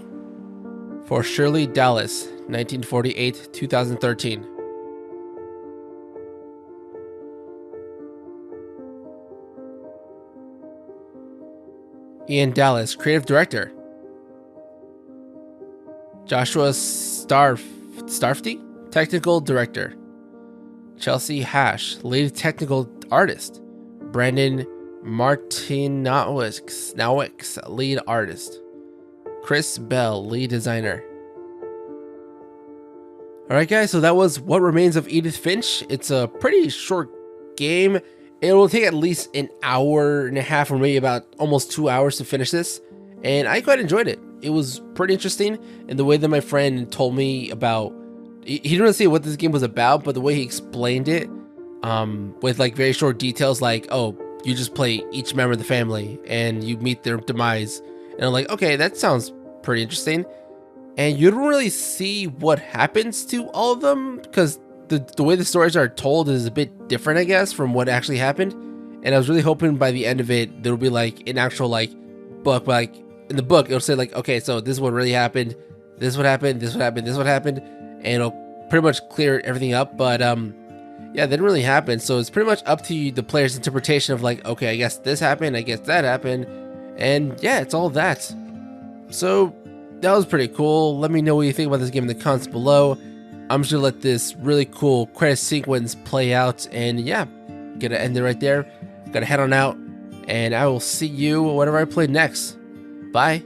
for Shirley Dallas, 1948-2013. Ian Dallas, creative director. Joshua Starfty, technical director. Chelsea Hash, lead technical artist. Brandon Martinowicz, lead artist. Chris Bell, lead designer. Alright guys, so that was What Remains of Edith Finch. It's a pretty short game. It will take at least an hour and a half or maybe about almost 2 hours to finish this. And I quite enjoyed it. It was pretty interesting. And the way that my friend told me about, he didn't really say what this game was about, but the way he explained it, with like very short details like, oh, you just play each member of the family and you meet their demise. And I'm like, okay, that sounds pretty interesting. And you don't really see what happens to all of them because the way the stories are told is a bit different, I guess, from what actually happened. And I was really hoping by the end of it, there would be like an actual like book, but like in the book, it'll say like, okay, so this is what really happened. This is what happened. This is what happened. This is what happened. And it'll pretty much clear everything up. But yeah, that didn't really happen. So it's pretty much up to you, the player's interpretation of like, okay, I guess this happened. I guess that happened. And yeah, it's all that. So that was pretty cool. Let me know what you think about this game in the comments below. I'm just gonna let this really cool credit sequence play out, and yeah, gonna end it right there. Gotta head on out, and I will see you whenever I play next. Bye.